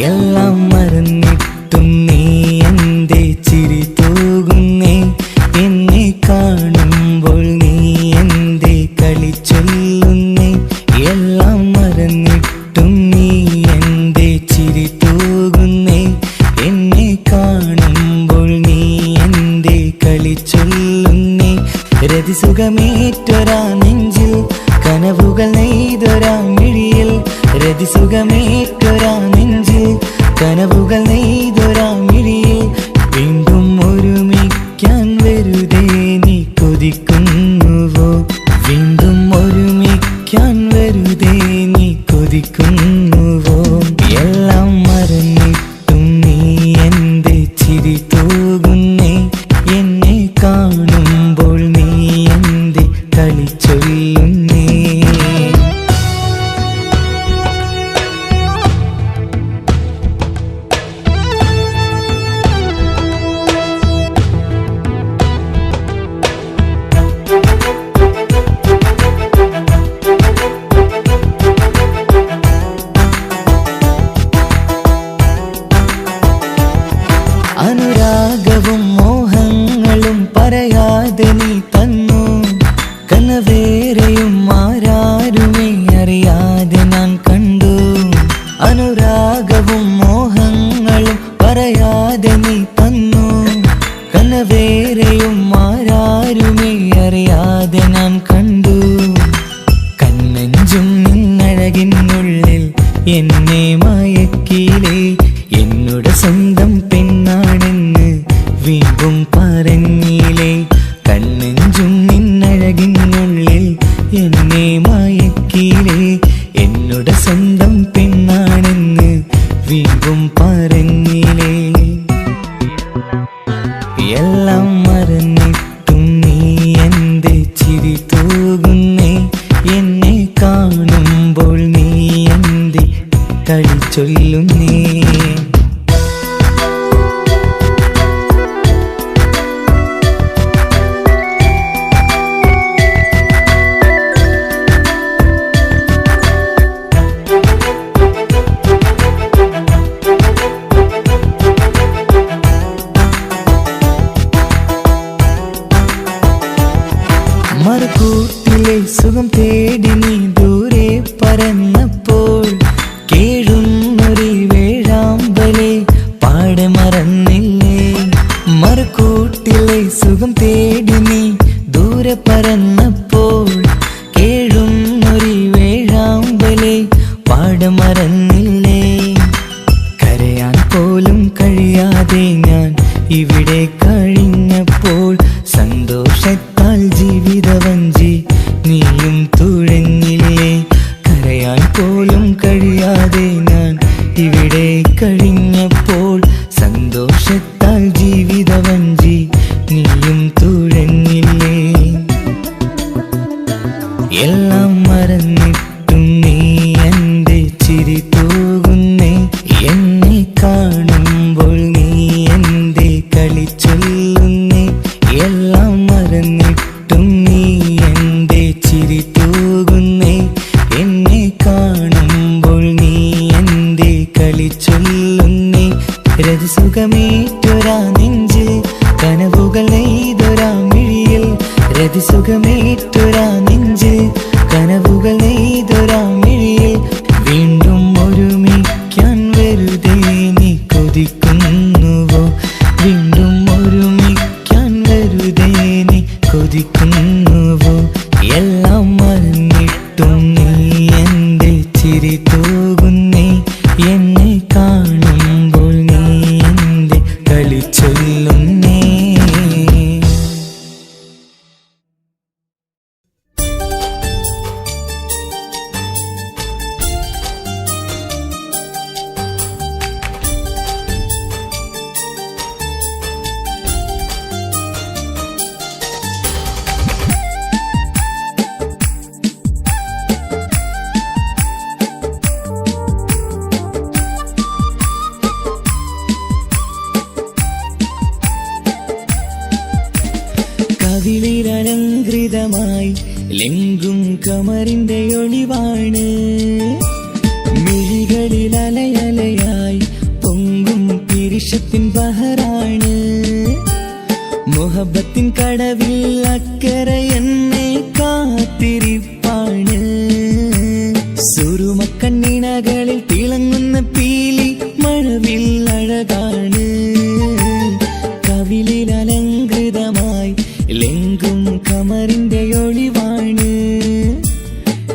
എല്ലാം മറന്നിട്ടും നീ എന്തേ ചിരി തൂകുന്നേ? എന്നെ കാണുമ്പോൾ നീ എന്തേ കളി ചൊല്ലുന്നേ? എല്ലാം മറന്നിട്ടും നീ എന്തേ ചിരി തൂകുന്നേ? എന്നെ കാണുമ്പോൾ നീ എന്തേ കളി ചൊല്ലുന്നേ? രതിസുഖമേറ്റൊരാ നെഞ്ചിൽ കനവുകൾ നെയ്തൊരാ മിഴിയിൽ, രതിസുഖമേറ്റൊരാ നെഞ്ചിൽ കനവുകൾ നെയ്തൊരാ മിഴിയിൽ, വീണ്ടും ഒരുമിക്കാൻ വെറുതെ നീ കൊതിക്കുന്നുവോ? വീണ്ടും ഒരുമിക്കാൻ വെറുതെ നീ കൊതിക്കുന്നുവോ? എല്ലാം മറന്നിട്ടും നീ എന്തേ ചിരി തൂകുന്നേ? എന്നെ കാണുമ്പോൾ നീ എന്തേ കളി ചൊല്ലുന്നേ? അനുരാഗവും മോഹങ്ങളും പറയാതെ നീ തന്നു, കനവേറെയും ആരാരുമേ അറിയാതെ ഞാൻ കണ്ടു. അനുരാഗവും മോഹങ്ങളും പറയാതെ നീ തന്നു, കനവേറെയും ആരാരുമേ അറിയാതെ ഞാൻ കണ്ടു. കണ്ണഞ്ചും നിന്നഴകിനുള്ളിൽ എന്നെ മയക്കിലേ, എന്നോട് സ്വന്തം പെണ്ണാണെന്ന് വീണ്ടും പറഞ്ഞില്ലേ? കണ്ണെഞ്ചും നിന്നഴകിനുള്ളിൽ എന്നെ മയക്കിലേ, എന്നോട് സ്വന്തം പെണ്ണാണെന്ന് വീണ്ടും പറഞ്ഞില്ലേ? എല്ലാം മറന്നിട്ടും നീ എന്തേ ചിരി തൂകുന്നേ? എന്നെ കാണുമ്പോൾ നീ എന്തേ കളി ചൊല്ലുന്നേ? മറുകൂട്ടിലെ സുഖം തേടി നീ ദൂരെ പറന്നപ്പോൾ, കേഴുന്നൊരു വേഴാമ്പലെ പാടെ മറന്നില്ലേ? മറുകൂട്ടിലെ സുഖം തേടി നീ ദൂരെ പറന്നപ്പോൾ, കേഴുന്നൊരു വേഴാമ്പലെ പാടെ മറന്നില്ലേ? കരയാൻ പോലും കഴിയാതെ ഞാൻ ഇവിടെ കഴിഞ്ഞപ്പോൾ, സന്തോഷത്താൽ ജീവിതവഞ്ചി നീയും തുഴഞ്ഞില്ലേ? കരയാൻ പോലും കഴിയാതെ ഞാൻ ഇവിടെ കഴിഞ്ഞപ്പോൾ, സന്തോഷത്താൽ ജീവിതവഞ്ചി നീയും തുഴഞ്ഞില്ലേ? എല്ലാം മറന്നിട്ടും നീ എന്തേ ചിരി തൂകുന്നേ? എന്നെ കാണുമ്പോൾ നീ എന്തേ കളി ചൊല്ലുന്നേ? എല്ലാം മറന്നിട്ടും നീ എന്തേ ചിരി തൂകുന്നേ? എന്നെ കാണുമ്പോൾ നീ എന്തേ കളി ചൊല്ലുന്നേ? രതിസുഖമേറ്റൊരാ നെഞ്ചിൽ കനവുകൾ നെയ്തൊരാ മിഴിയിൽ, രതിസുഖമേറ്റൊരാ നെഞ്ചിൽ കനവുകൾ നെയ്തൊരാ മിഴിയിൽ, വീണ്ടും ഒരുമിക്കാൻ വെറുതെ നീ കൊതിക്കുന്നുവോ? വീണ്ടും ഒരുമിക്കാൻ വെറുതെ നീ കൊതിക്കുന്നുവോ? എല്ലാം മറന്നിട്ടും നീ എന്തേ ചിരി തൂകുന്നേ? എന്നെ കാണുമ്പോൾ നീ എന്തേ കളി ചൊല്ലുന്നേ? കവിളിലലങ്കൃതമായി ലെങ്കും കമറിന്റെ ഒളിവാണ്. മിഴികളിൽ അലയലയായി പൊങ്കും പിരിശത്തിൻ ബഹറാണ്. മുഹബത്തിൻ കടവിൽ അക്കരെ എന്നെ കാത്തിരിപ്പാണ്. സുറുമക്കണ്ണിണകളിൽ തിളങ്ങുന്ന പീലി മഴവിൽ അഴകാണ്. കവിളിൽ അലങ്കൃതമായി ലെങ്കും കമറിന്റെ ഒളിവാണ്.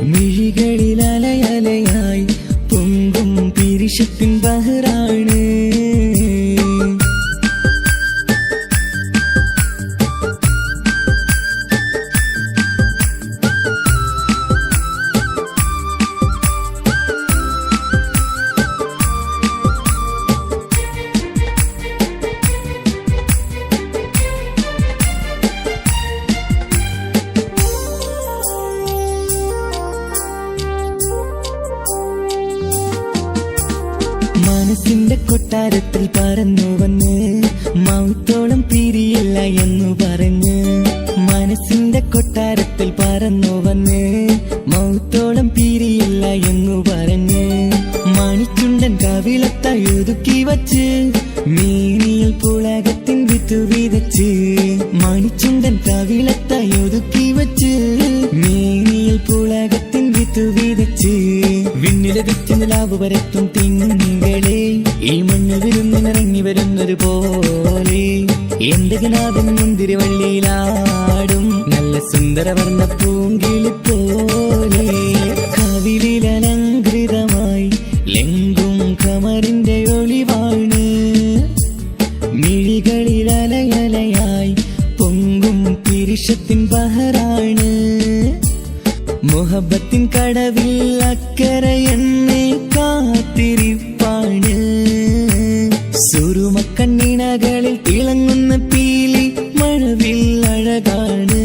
മിഴികളിൽ അലയലയായി പൊങ്കും പിരിശത്തിൻ ബഹറാണ്. മനസ്സിന്റെ കൊട്ടാരത്തിൽ പറന്നു വന്ന് മൗത്തോളം പിരിയില്ല എന്നു പറഞ്ഞ്. മനസ്സിന്റെ കൊട്ടാരത്തിൽ പറന്നു വന്ന് മൗത്തോളം പിരിയില്ല എന്നു പറഞ്ഞ്. മണിച്ചുണ്ടൻ കവിളത്തായി ഒതുക്കി വച്ച് മീനിയിൽ പുളകത്തിൻ വിത്തു വിതച്ച്. മണിച്ചുണ്ടൻ കവിളത്തായി ഒതുക്കി വച്ച് മീനിയിൽ പുളകത്തിൻ വിത്തു വിതച്ച്. വിണ്ണിലതിച്ച് നിലാവ് വരത്തും തിങ്കളെ ഈ മണ്ണിൽ വിരുന്നിനിറങ്ങി വരുന്നൊരു പോലെ. എന്റെ കിനാവിൻ മുന്തിരി വള്ളിയിലാടും നല്ല സുന്ദരവർണ്ണ പൂങ്കിളി പോലെ. കവിളിലലങ്കൃതമായി ലെങ്കും കമറിന്റെ ഒളിവാണ്. മിഴികളിൽ അലയലയായി പൊങ്കും പിരിശത്തിൻ ബഹറാണ്. മുഹബത്തിൻ കടവിൽ അക്കരെ എന്നെ കാത്തിരിപ്പാണ്. സുറുമക്കണ്ണിണകളിൽ തിളങ്ങുന്ന പീലി മഴവിൽ അഴകാണ്.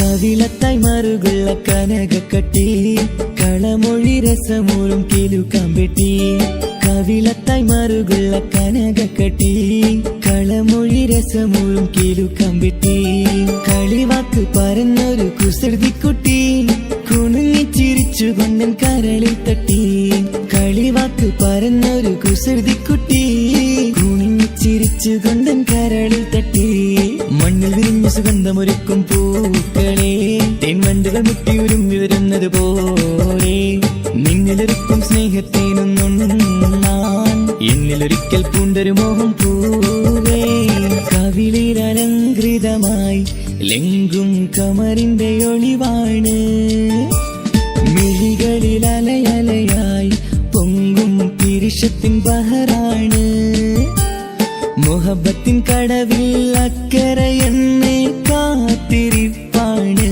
കവിളത്തായി മറുകുള്ള കനകക്കട്ടി കളമൊഴി രസമൂറും കിലുക്കാമ്പെട്ടി. കവിളത്തായി മറുകുള്ള കനകക്കട്ടി കളമൊഴി രസമൂറും കിലുക്കാമ്പെട്ടി. കളിവാക്ക് പറഞ്ഞൊരു കുസൃതിക്കുട്ടി കുണുങ്ങിച്ചിരിച്ചു കൊണ്ടൻ കരളിൽ തട്ടി. കളിവാക്ക് പറഞ്ഞൊരു കുസൃതിക്കുട്ടി കുണുങ്ങിച്ചിരിച്ചു കൊണ്ടൻ കരളിൽ തട്ടി. മണ്ണിൽ വിരിഞ്ഞ സുഗന്ധമൊരുക്കും പൂക്കളെ തേൻവണ്ടുകൾ മുട്ടിയുരുമ്പി വരുന്നത് പോലെ. നിന്നിലൊരുക്കും സ്നേഹത്തേനൊന്നുണ്ണാൻ എന്നിലൊരിക്കൽ പൂണ്ടൊരു മോഹം പൂവേ. കവിളിലലങ്കൃതമായി ലെങ്കും കമറിന്റെ ഒളിവാണ്. മിഴികളിൽ അലയലയായി പൊങ്കും പിരിശത്തിൻ ബഹറാണ്. മുഹബത്തിൻ കടവിൽ അക്കരെ എന്നെ കാത്തിരിപ്പാണ്.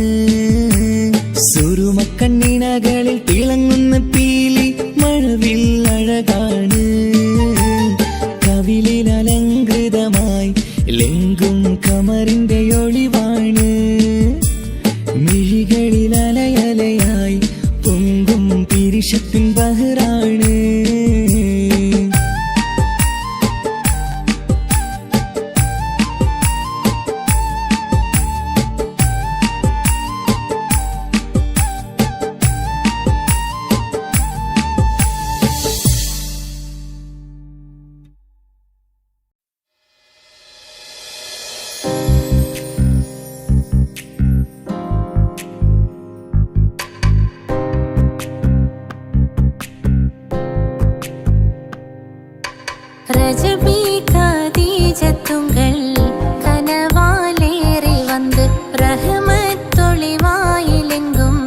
സുറുമക്കണ്ണിണകളിൽ തിളങ്ങുന്ന പീലി മഴവിൽ അഴകാണ്. കവിളിലലങ്കൃതമായി ലെങ്കും കമറിന്റെ ഒളിവാണ്. മിഴികളിൽ അലയലയായി പൊങ്കും പിരിശത്തിൻ ബഹറാണ്. ரஜபி கதீஜத்துங்கள் கனவாலேறி வந்து ரஹ்மத்தொளிவாயிலெங்கும்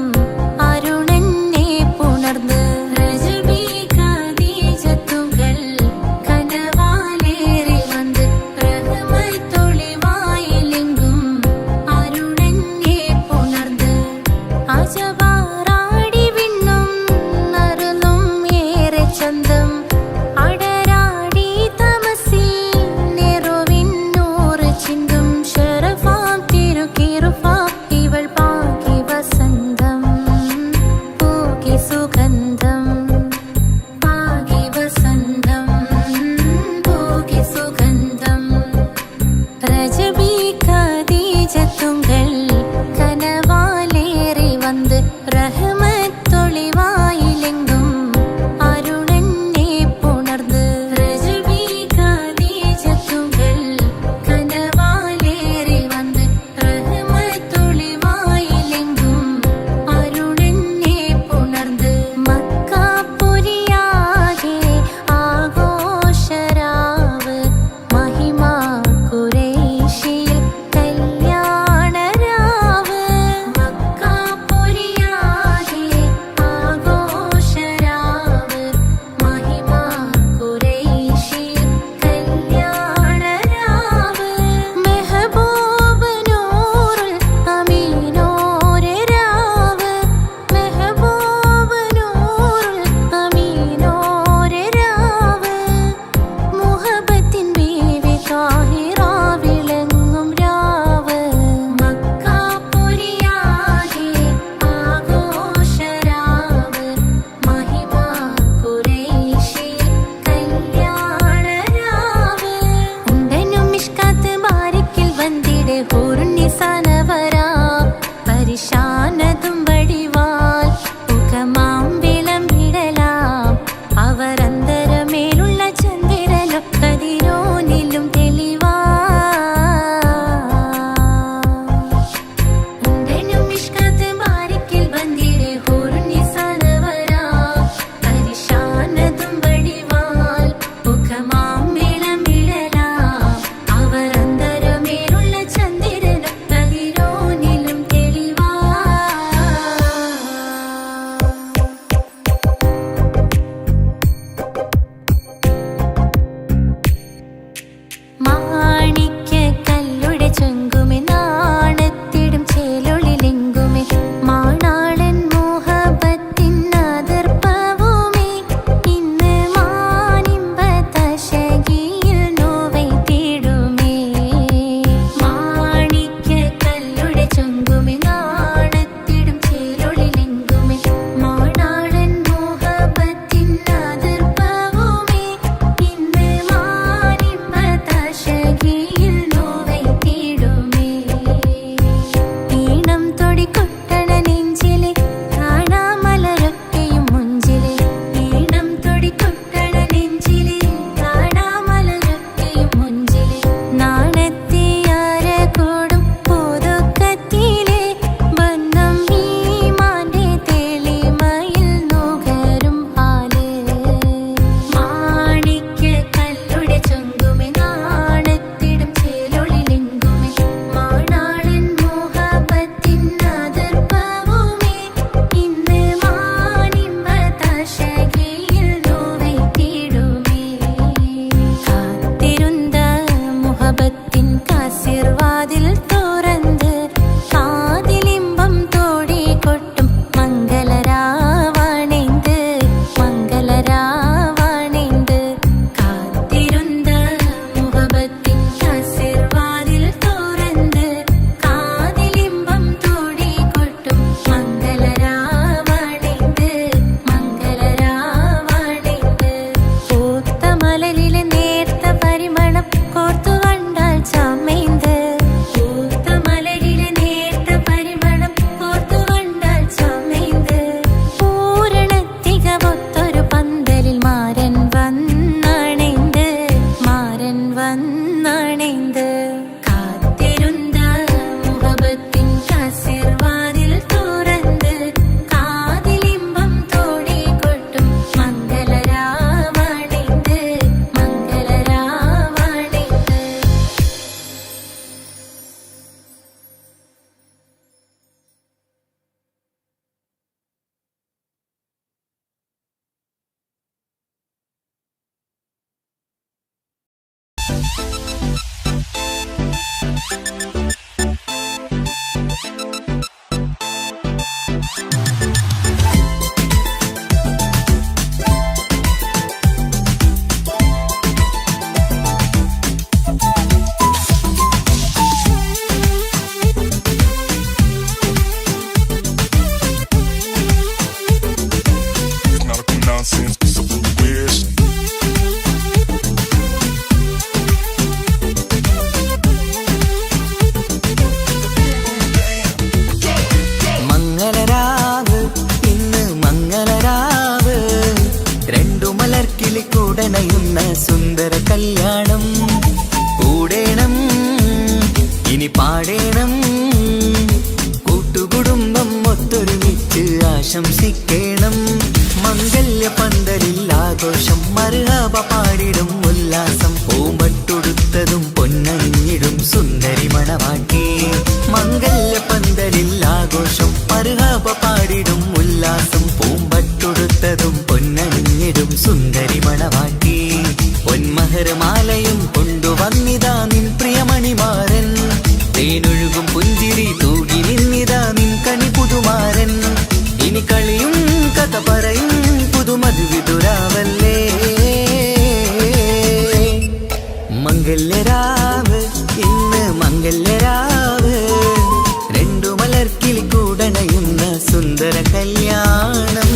அருணன்னே புணர்ந்து. ரஜபி கதீஜத்துங்கள் கனவாலேறி வந்து ரஹ்மத்தொளிவாயிலெங்கும் அருணன்னே புணர்ந்து. മംഗളരാവ് ഇന്ന് മംഗളരാവ് രണ്ടു മലർക്കിളിക്കൂടനയുന്ന സുന്ദര കല്യാണം കൂടേണം ഇനി പാടേണം കൂട്ടുകുടുംബം ഒത്തൊരുമിച്ച് ആശംസിക്കേണം മംഗല്യ പന്തലിൽ ആഘോഷം മർഹബ പാടിടും ഉല്ലാസം പൂമ്പട്ടുടുത്തതും പൊന്നണിഞ്ഞിടും സുന്ദരി മണവാട്ടി മംഗല്യ പന്തലിൽ ആഘോഷം മർഹബ പാടിടും ഉല്ലാസം പൂമ്പട്ടുടുത്തതും പൊന്നണിഞ്ഞിടും സുന്ദരി മണവാട്ടി പൊന്മഹരമാലയും കൊണ്ടുവന്നിതാ നിൻ പ്രിയമണിമാരൻ തേനൊഴുകും പുഞ്ചിരി തൂകി നിന്നിതാ നിൻ കണി പുതുമാരൻ ഇനി കളിയും കഥ പറയും പുതുമധുവിതുരാവല്ലേ മംഗല്യരാവ് ഇന്ന് മംഗല്യരാവ് രണ്ടു മലർക്കിളിക്കൂടനയുന്ന സുന്ദര കല്യാണം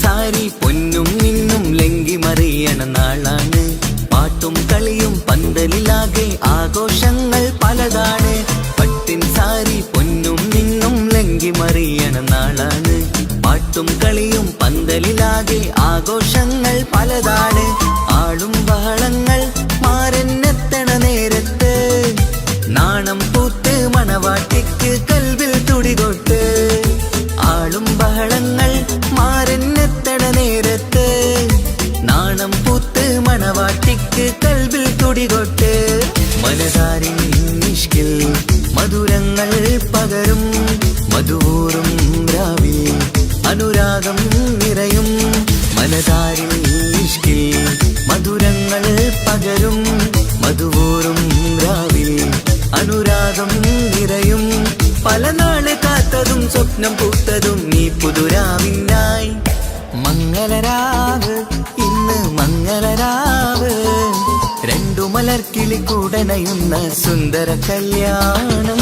സാരി പൊന്നും നിന്നും ലംഘി മറിയണ നാളാണ് പാട്ടും കളിയും പന്തലിലാകെ ആഘോഷങ്ങൾ പലതാണ് പട്ടിൻ സാരി പൊന്നും നിന്നും ലംഘി മറിയണ നാളാണ് പാട്ടും കളിയും പന്തലിലാകെ ആഘോഷങ്ങൾ പലതാണ് ആളും ബഹളങ്ങൾ മാറന്നെത്തണ നേരത്ത് നാണം പൂത്ത് മണവാട്ടിക്ക് കൽവിൽ തുടികൊട്ട് ആളും ബഹളങ്ങൾ മാറന്നെത്തണ നേരത്ത് നാണം പൂത്ത് മണവാട്ടിക്ക് കൽവിൽ തുടികൊട്ട് മനതാരിൻ നിഷ്കിൽ മധുരങ്ങൾ പകരും മധുവൂറും രാവിൽ അനുരാഗം നിറയും മനതാരിൻ നിഷ്കിൽ മധുരങ്ങൾ പകരും മധുവൂറും രാവിൽ അനുരാഗം നിറയും പല നാള് കാത്തതും സ്വപ്നം പൂത്തതും നീ പുതുരാവിനായി മംഗളരാവ് ഇന്ന് മംഗളരാവ് രണ്ടു മലർക്കിളിക്കൂടനയുന്ന സുന്ദര കല്യാണം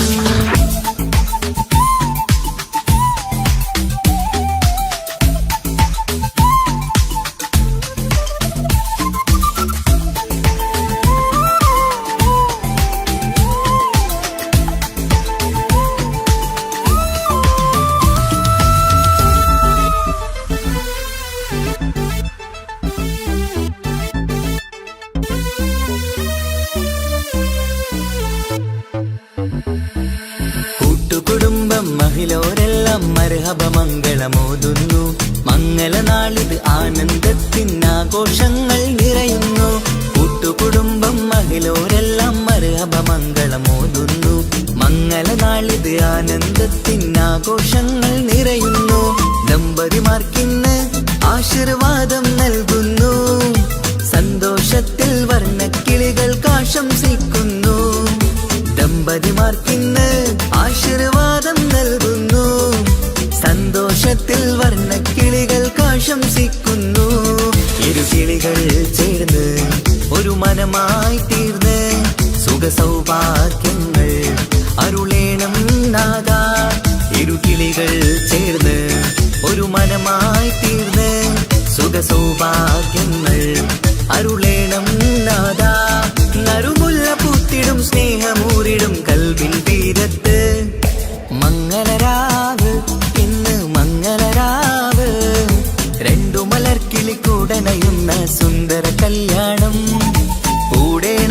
കൂട്ടുകുടുംബം മഹിളോരെല്ലാം മർഹബ മംഗളമോതുന്നു മംഗളനാളിത് ആനന്ദത്തിനാഘോഷങ്ങൾ നിറയുന്നു കൂട്ടുകുടുംബം മഹിളോരെല്ലാം മർഹബ മംഗളമോതുന്നു മംഗളനാളിത് ആനന്ദത്തിനാഘോഷങ്ങൾ നിറയുന്നു ദമ്പതിമാർക്കിന്ന് ആശീർവാദം നൽകുന്നു സന്തോഷത്തിൽ വർണ്ണക്കിളികൾക്ക് ആശംസിക്കുന്നു ദമ്പതിമാർക്കിന്ന് ആശീർവാദം നൽകുന്നു സന്തോഷത്തിൽ വർണ്ണക്കിളികൾക്ക് ആശംസിക്കുന്നു ഇരുകിളികൾ ചേർന്ന് ഒരു മനമായി തീർന്ന് സുഖ സൗഭാഗ്യങ്ങൾ അരുളേണം നാദാ ഇരുകിളികൾ ചേർന്ന് ഒരു മനമായി തീർന്ന് സുഖ സൗഭാഗ്യങ്ങൾ അരുളേണം നാദാ നറുമുല്ല പൂത്തിടും സ്നേഹമൂരിടും കൽവിൻ തീരത്ത് മംഗളരാവ് ഇന്ന് മംഗളരാവ് രണ്ടു മലർക്കിളിക്കൂടനയുന്ന സുന്ദര കല്യാണം കൂടേണം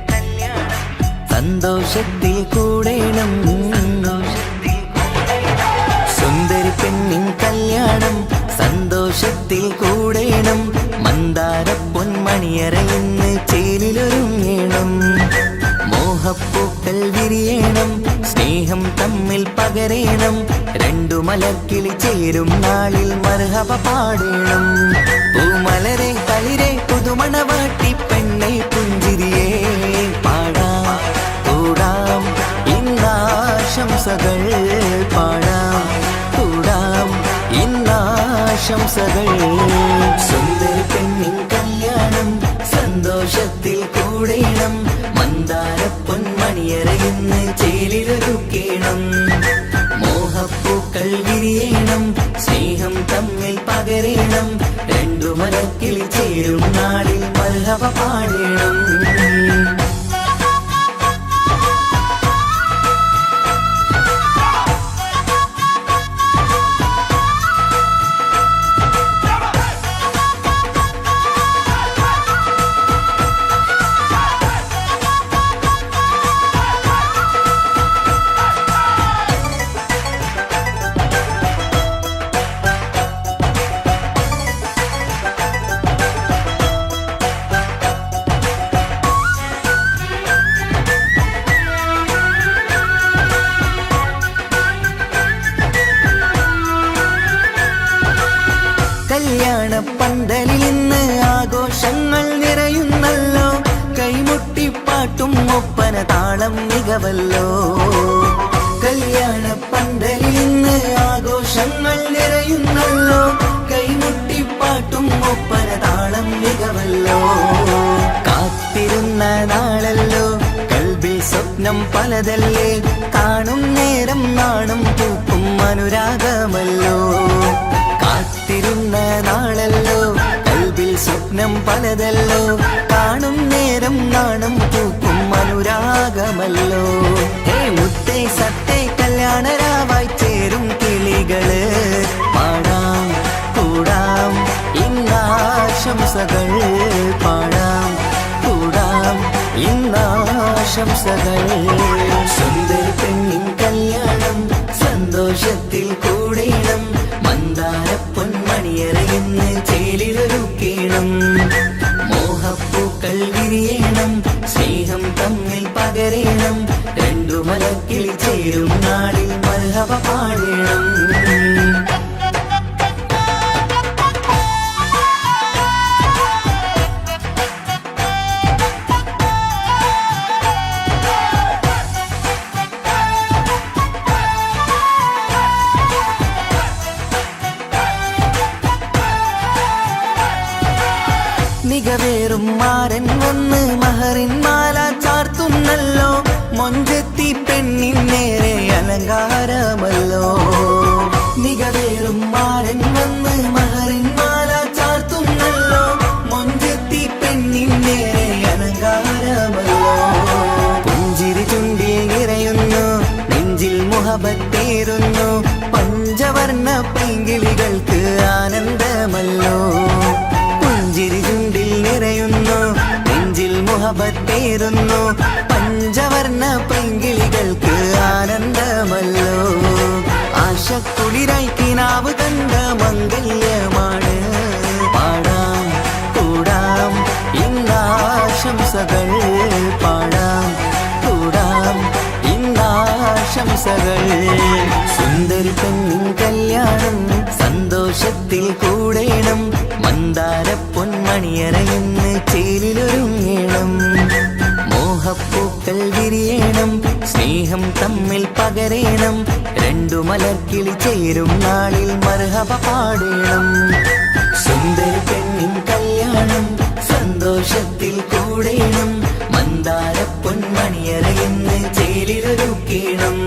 കല്യാണം സന്തോഷത്തിൽ കൂടേണം സുന്ദരി പെണ്ണിൻ കല്യാണം സന്തോഷത്തിൽ കൂടേണം മന്ദാര പൊന്മണിയറയിന്ന് ചേലിലൊരുങ്ങേണം മോഹപ്പൂക്കൾ വിരിയണം സ്നേഹം തമ്മിൽ പകരേണം രണ്ടു മലർക്കിളി ചേരും നാളിൽ മർഹബ പാടേണം പൂമലരെ കളിരെ പുതുമണവാട്ടി പെണ്ണെ പുഞ്ചിരിയേ പാടാം കൂടാം ഇന്നാശംസകൾ പാടാം കൂടാം ഇന്നാശംസകൾ സുന്ദരി പെണ്ണിൻ കല്യാണം സന്തോഷത്തിൽ കൂടേണം മന്ദാര പൊന്മണിയറയിന്ന് ചേലിലൊരുക്കേണം മോഹപ്പൂക്കൾ വിരിയണം സ്നേഹം തമ്മിൽ പകരേണം രണ്ടു മരക്കിളി ചേരും നാളിൽ മർഹബ പാടേണം കല്യാണ പന്തലിൽ ഇന്ന് ആഘോഷങ്ങൾ നിറയുന്നല്ലോ കൈമുട്ടിപ്പാട്ടും ഒപ്പന താളം മികവല്ലോ കല്യാണ പന്തലിൽ ഇന്ന് ആഘോഷങ്ങൾ നിറയുന്നല്ലോ കൈമുട്ടിപ്പാട്ടും ഒപ്പന താളം മികവല്ലോ കാത്തിരുന്ന നാളല്ലോ കൽബിൽ സ്വപ്നം പലതല്ലേ കാണും നേരം നാണം പൂക്കും അനുരാഗമല്ലോ കാത്തിരുന്ന നാളല്ലോ കൽബിൽ സ്വപ്നം പലതല്ലോ കാണും നേരം നാണം പൂക്കും അനുരാഗമല്ലോ ഹേ മുത്തേ സത്തേ കല്യാണരാവായി ചേരും കിളികള് പാടാം കൂടാം ഇന്നാശംസകൾ പാടാം കൂടാം ഇന്നാശംസകൾ സുന്ദരി പെണ്ണിൻ കല്യാണം സന്തോഷത്തിൽ കൂടേണം മന്ദാര പൊന്മണിയറയിന്ന് ചേലിലൊരുക്കേണം മോഹപ്പൂക്കൾ വിരിയണം സ്നേഹം തമ്മിൽ പകരേണം രണ്ടു മലക്കിളി ചേരും നാളിൽ മർഹബ പാടേണം മികവേറും മാരൻ വന്ന് മഹറിൻ മാല ചാർത്തുന്നല്ലോ മൊഞ്ചെത്തി പെണ്ണിൻ നേരെ അലങ്കാരമല്ലോ മികവേറും മാരൻ വന്ന് മഹറിൻ മാല ചാർത്തുന്നല്ലോ മൊഞ്ചെത്തി പെണ്ണിൻ നേരെ അലങ്കാരമല്ലോ പുഞ്ചിരി ചുണ്ടിൽ നിറയുന്നു നെഞ്ചിൽ മുഹബത്തേറുന്നു പഞ്ചവർണ്ണ പൈങ്കിളികൾക്ക് ആനന്ദമല്ലോ പുഞ്ചിരി ചുണ്ടിൽ നിറയുന്നു നെഞ്ചിൽ മുഹബത്തേറുന്നു പഞ്ചവർണ്ണ പൈങ്കിളികൾക്ക് ആനന്ദമല്ലോ ആശക്കുളിരായി കിനാവ് കണ്ട മംഗല്യമാണ് പാടാം കൂടാം ഇന്നാശംസകൾ പാടാം കൂടാം ഇന്നാശംസകൾ സുന്ദരി പെണ്ണിൻ കല്യാണം സന്തോഷത്തിൽ കൂടേണം മന്ദാര പൊന്മണിയറയിന്ന് ചേലിലൊരുങ്ങേണം മോഹപ്പൂക്കൾ വിരിയണം സ്നേഹം തമ്മിൽ പകരേണം രണ്ടു മലർക്കിളി ചേരും നാളിൽ മർഹബ പാടേണം സുന്ദരി പെണ്ണിൻ കല്യാണം സന്തോഷത്തിൽ കൂടേണം മന്ദാര പൊന്മണിയറയിന്ന് ചേലിലൊരുക്കേണം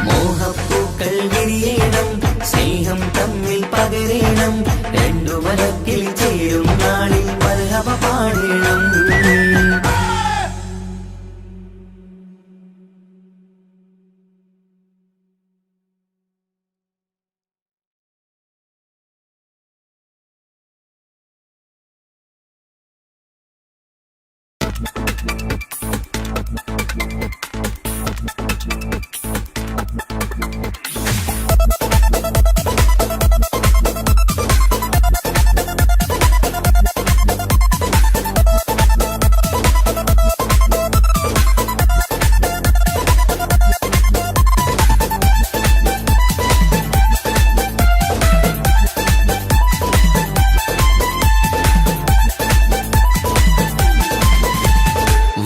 മോഹപ്പൂക്കൾ വിരിയണം സ്നേഹം തമ്മിൽ പകരേണം രണ്ടു മലക്കിളി ചേരും നാളിൽ മർഹബ പാടേണം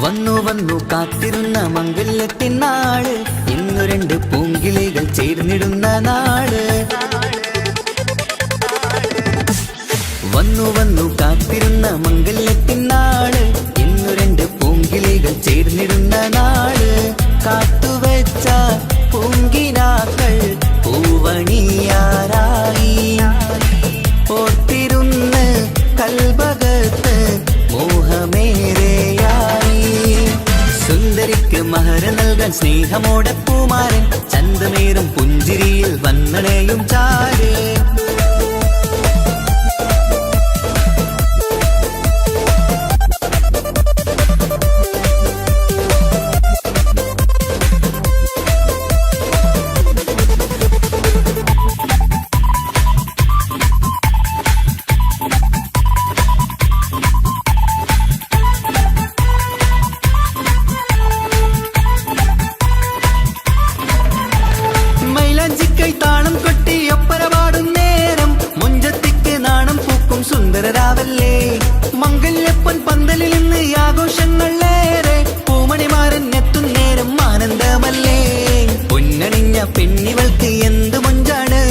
വന്നു വന്നു കാത്തിരുന്ന മംഗല്യത്തിനാള്, ഇന്നു രണ്ട് പൂങ്കിളികൾ ചേർന്നിടുന്ന നാള്. വന്നു വന്നു കാത്തിരുന്ന മംഗല്യത്തിനാള്, ഇന്നു രണ്ട് പൂങ്കിളികൾ ചേർന്നിടുന്ന നാള്. കാത്തുവെച്ച പൂങ്കിനാക്കൾ പൂവണിയാറായി, ഓർത്തിരുന്ന് കൽബകത്ത് മോഹമേറെയായി. സുന്ദരിക്ക് മഹർ നൽകാൻ സ്നേഹമോടെ പൂമാരൻ, ചന്തമേറും പുഞ്ചിരിയിൽ വന്നണയും ചാര്. താളം കൊട്ടി ഒപ്പര പാടും നേരം, മുഞ്ചത്തിക്ക് നാണം പൂക്കും സുന്ദരരാവല്ലേ. മംഗല്യപ്പൊൻ പന്തലിൽ നിന്ന് ആഘോഷങ്ങളേറെ, പൂമണിമാരൻ എത്തും നേരം ആനന്ദമല്ലേ. പൊന്നണിഞ്ഞ പെണ്ണിവൾക്ക് എന്ത് മുഞ്ചാണ്,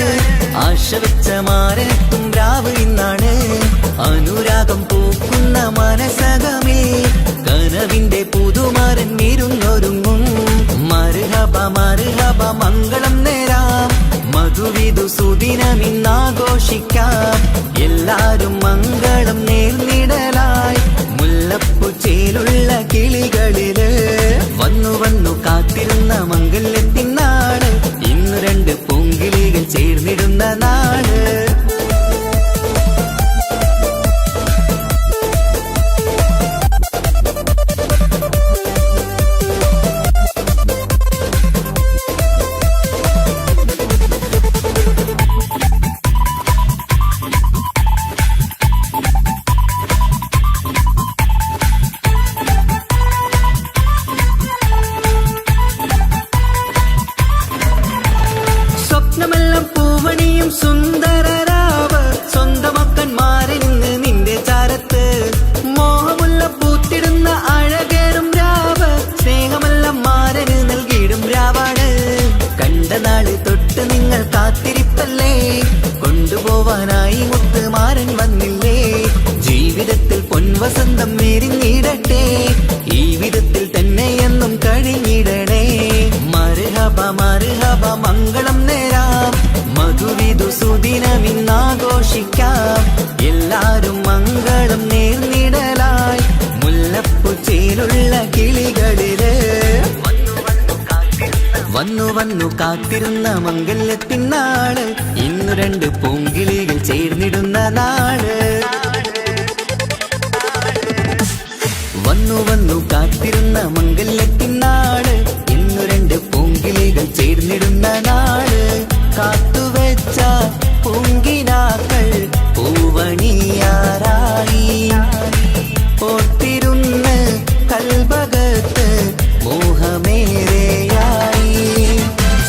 ആശ വെച്ച മാരനെത്തും രാവ് ഇന്നാണ്. അനുരാഗം പൂക്കുന്ന മനസകമേ, കനവിന്റെ പുതുമാരൻ ഇരുന്നൊരുങ്ങും. മർഹബ മർഹബ മംഗളം നേരാം, മധുവിധു സുദിനമിന്നാഘോഷിക്കാം. എല്ലാരും മംഗളം നേർന്നിടലായി, മുല്ലപ്പൂ ചേലുള്ള കിളികളില്. വന്നു വന്നു കാത്തിരുന്ന മംഗല്യത്തിനാള്, ഇന്നു രണ്ട് പൂങ്കിളികൾ ചേർന്നിടുന്ന നാള്. സ്വപ്നമെല്ലാം പൂവണിയും സുന്ദരരാവ്, സ്വന്തമക്കന്മാരിൽ നിന്ന് നിന്റെ ചാരത്ത്. മോഹമുള്ള പൂത്തിടുന്ന അഴകേറും രാവ്, സ്നേഹമെല്ലാം മാരന് നൽകിയിടും രാവാണ്. കണ്ട നാള് തൊട്ട് നിങ്ങൾ കാത്തിരിപ്പല്ലേ, കൊണ്ടുപോവാനായി മുത്തുമാരൻ വന്നില്ലേ. ജീവിതത്തിൽ പൊൻവസന്തം നേരിഞ്ഞിടട്ടെ, ഈ വിധത്തിൽ തന്നെ എന്നും കഴിഞ്ഞിടണേ. മർഹബ മർഹബ മംഗളം നേരാം, മധുവിധു സുദിനമിന്നാഘോഷിക്കാം. എല്ലാരും മംഗളം നേർന്നിടലായി, മുല്ലപ്പൂ ചേലുള്ള കിളികളില്. വന്നു വന്നു കാത്തിരുന്ന മംഗല്യത്തിനാള്, ഇന്നു രണ്ട് പൂങ്കിളികൾ ചേർന്നിടുന്ന നാള്. വന്നു വന്നു കാത്തിരുന്ന മംഗല്യത്തിനാള്, ഇന്നു രണ്ട് പൂങ്കിളികൾ ചേർന്നിടുന്ന നാള്. കാത്തുവെച്ച പൂങ്കിനാക്കൾ പൂവണിയാറായി, ഓർത്തിരുന്ന് കൽബകത്ത് മോഹമേറെയായി.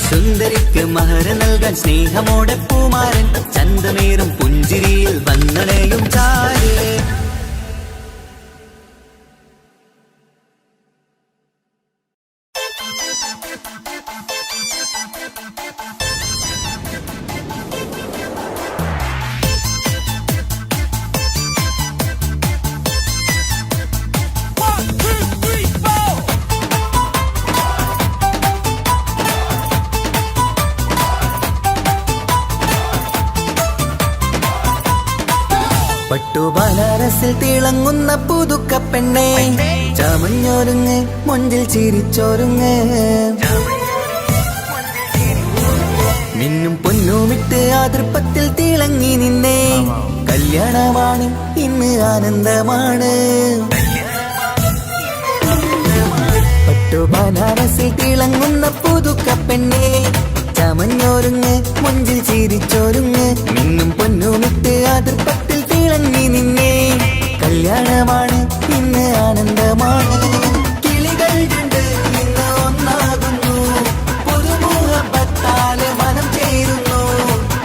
സുന്ദരിക്ക് മഹർ നൽകാൻ സ്നേഹമോടെ പൂമാരൻ, ചന്തമേറും പുഞ്ചിരിയിൽ വന്നണയും ചാര്. പട്ടുബനാറസിൽ തിളങ്ങുന്ന പുതുക്ക പെണ്ണേ, ചമഞ്ഞൊരുങ്ങ് മുഞ്ചിൽ ചിരിച്ചൊരുങ്ങ്. മിന്നും പൊന്നുമിട്ട് ആതൃപ്പത്തിൽ തിളങ്ങി നിന്നേ, കല്യാണമാണ് ഇന്ന് ആനന്ദമാണ്. തീളത്തിൽ തിളങ്ങുന്ന പുതുക്കപ്പെണ്ണേ ചമഞ്ഞോരുങ്ങ് മുഞ്ചിൽ ചിരിച്ചോരുങ്ങ് മിന്നും പൊന്നുമിട്ട് അതിർപ്പത്തിൽ തിളങ്ങി നിന്നേ കല്യാണമാണ് ഇന്ന് ആനന്ദമാണ് കിളികൾ കണ്ട് ഇന്ന് ഒന്നാകുന്നു പുതുമുഹബത്താല് മനം ചേരുന്നു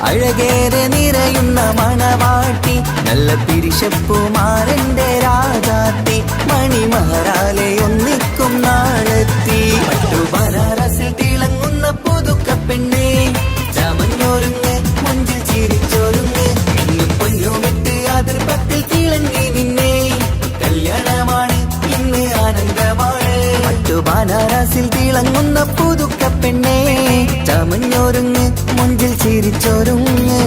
അഴകേറെ നിറയുന്ന മണവാട്ടി നല്ല പിരിശപ്പുമാരന്റെ രാജാത്തി മണിമഹറാലെ ഒന്നിക്കും നാളെത്തി പട്ടു ബനാറസിൽ തിളങ്ങുന്ന പുതുക്കപ്പെണ്ണേ ചമഞ്ഞോരുങ്ങ് മുഞ്ചിൽ ചിരിച്ചോരുങ്ങ് മിന്നും പൊന്നുമിട്ട് അതിർപ്പത്തിൽ തിളങ്ങി നിന്നേ കല്യാണമാണ് ഇന്ന് ആനന്ദമാണ് പട്ടു ബനാറസിൽ തിളങ്ങുന്ന പുതുക്കപ്പെണ്ണേ ചമഞ്ഞോരുങ്ങ് മുഞ്ചിൽ ചിരിച്ചോരുങ്ങ്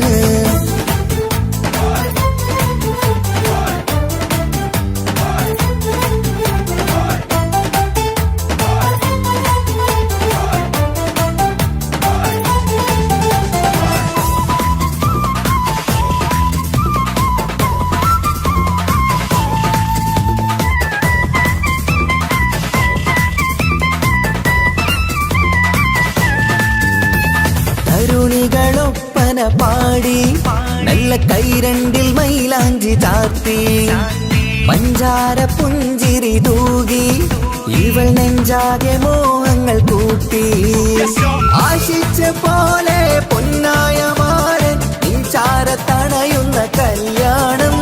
തരുണികളൊപ്പന പാടി നല്ല കൈരണ്ടിൽ മൈലാഞ്ചി ചാർത്തി പഞ്ചാര പുഞ്ചിരി തൂകി ഇവൾ നെഞ്ചാകെ മോഹങ്ങൾ കൂട്ടി ആശിച്ച പോലെ പൊന്നായ മാരൻ നിൻചാര തണയുന്ന കല്യാണം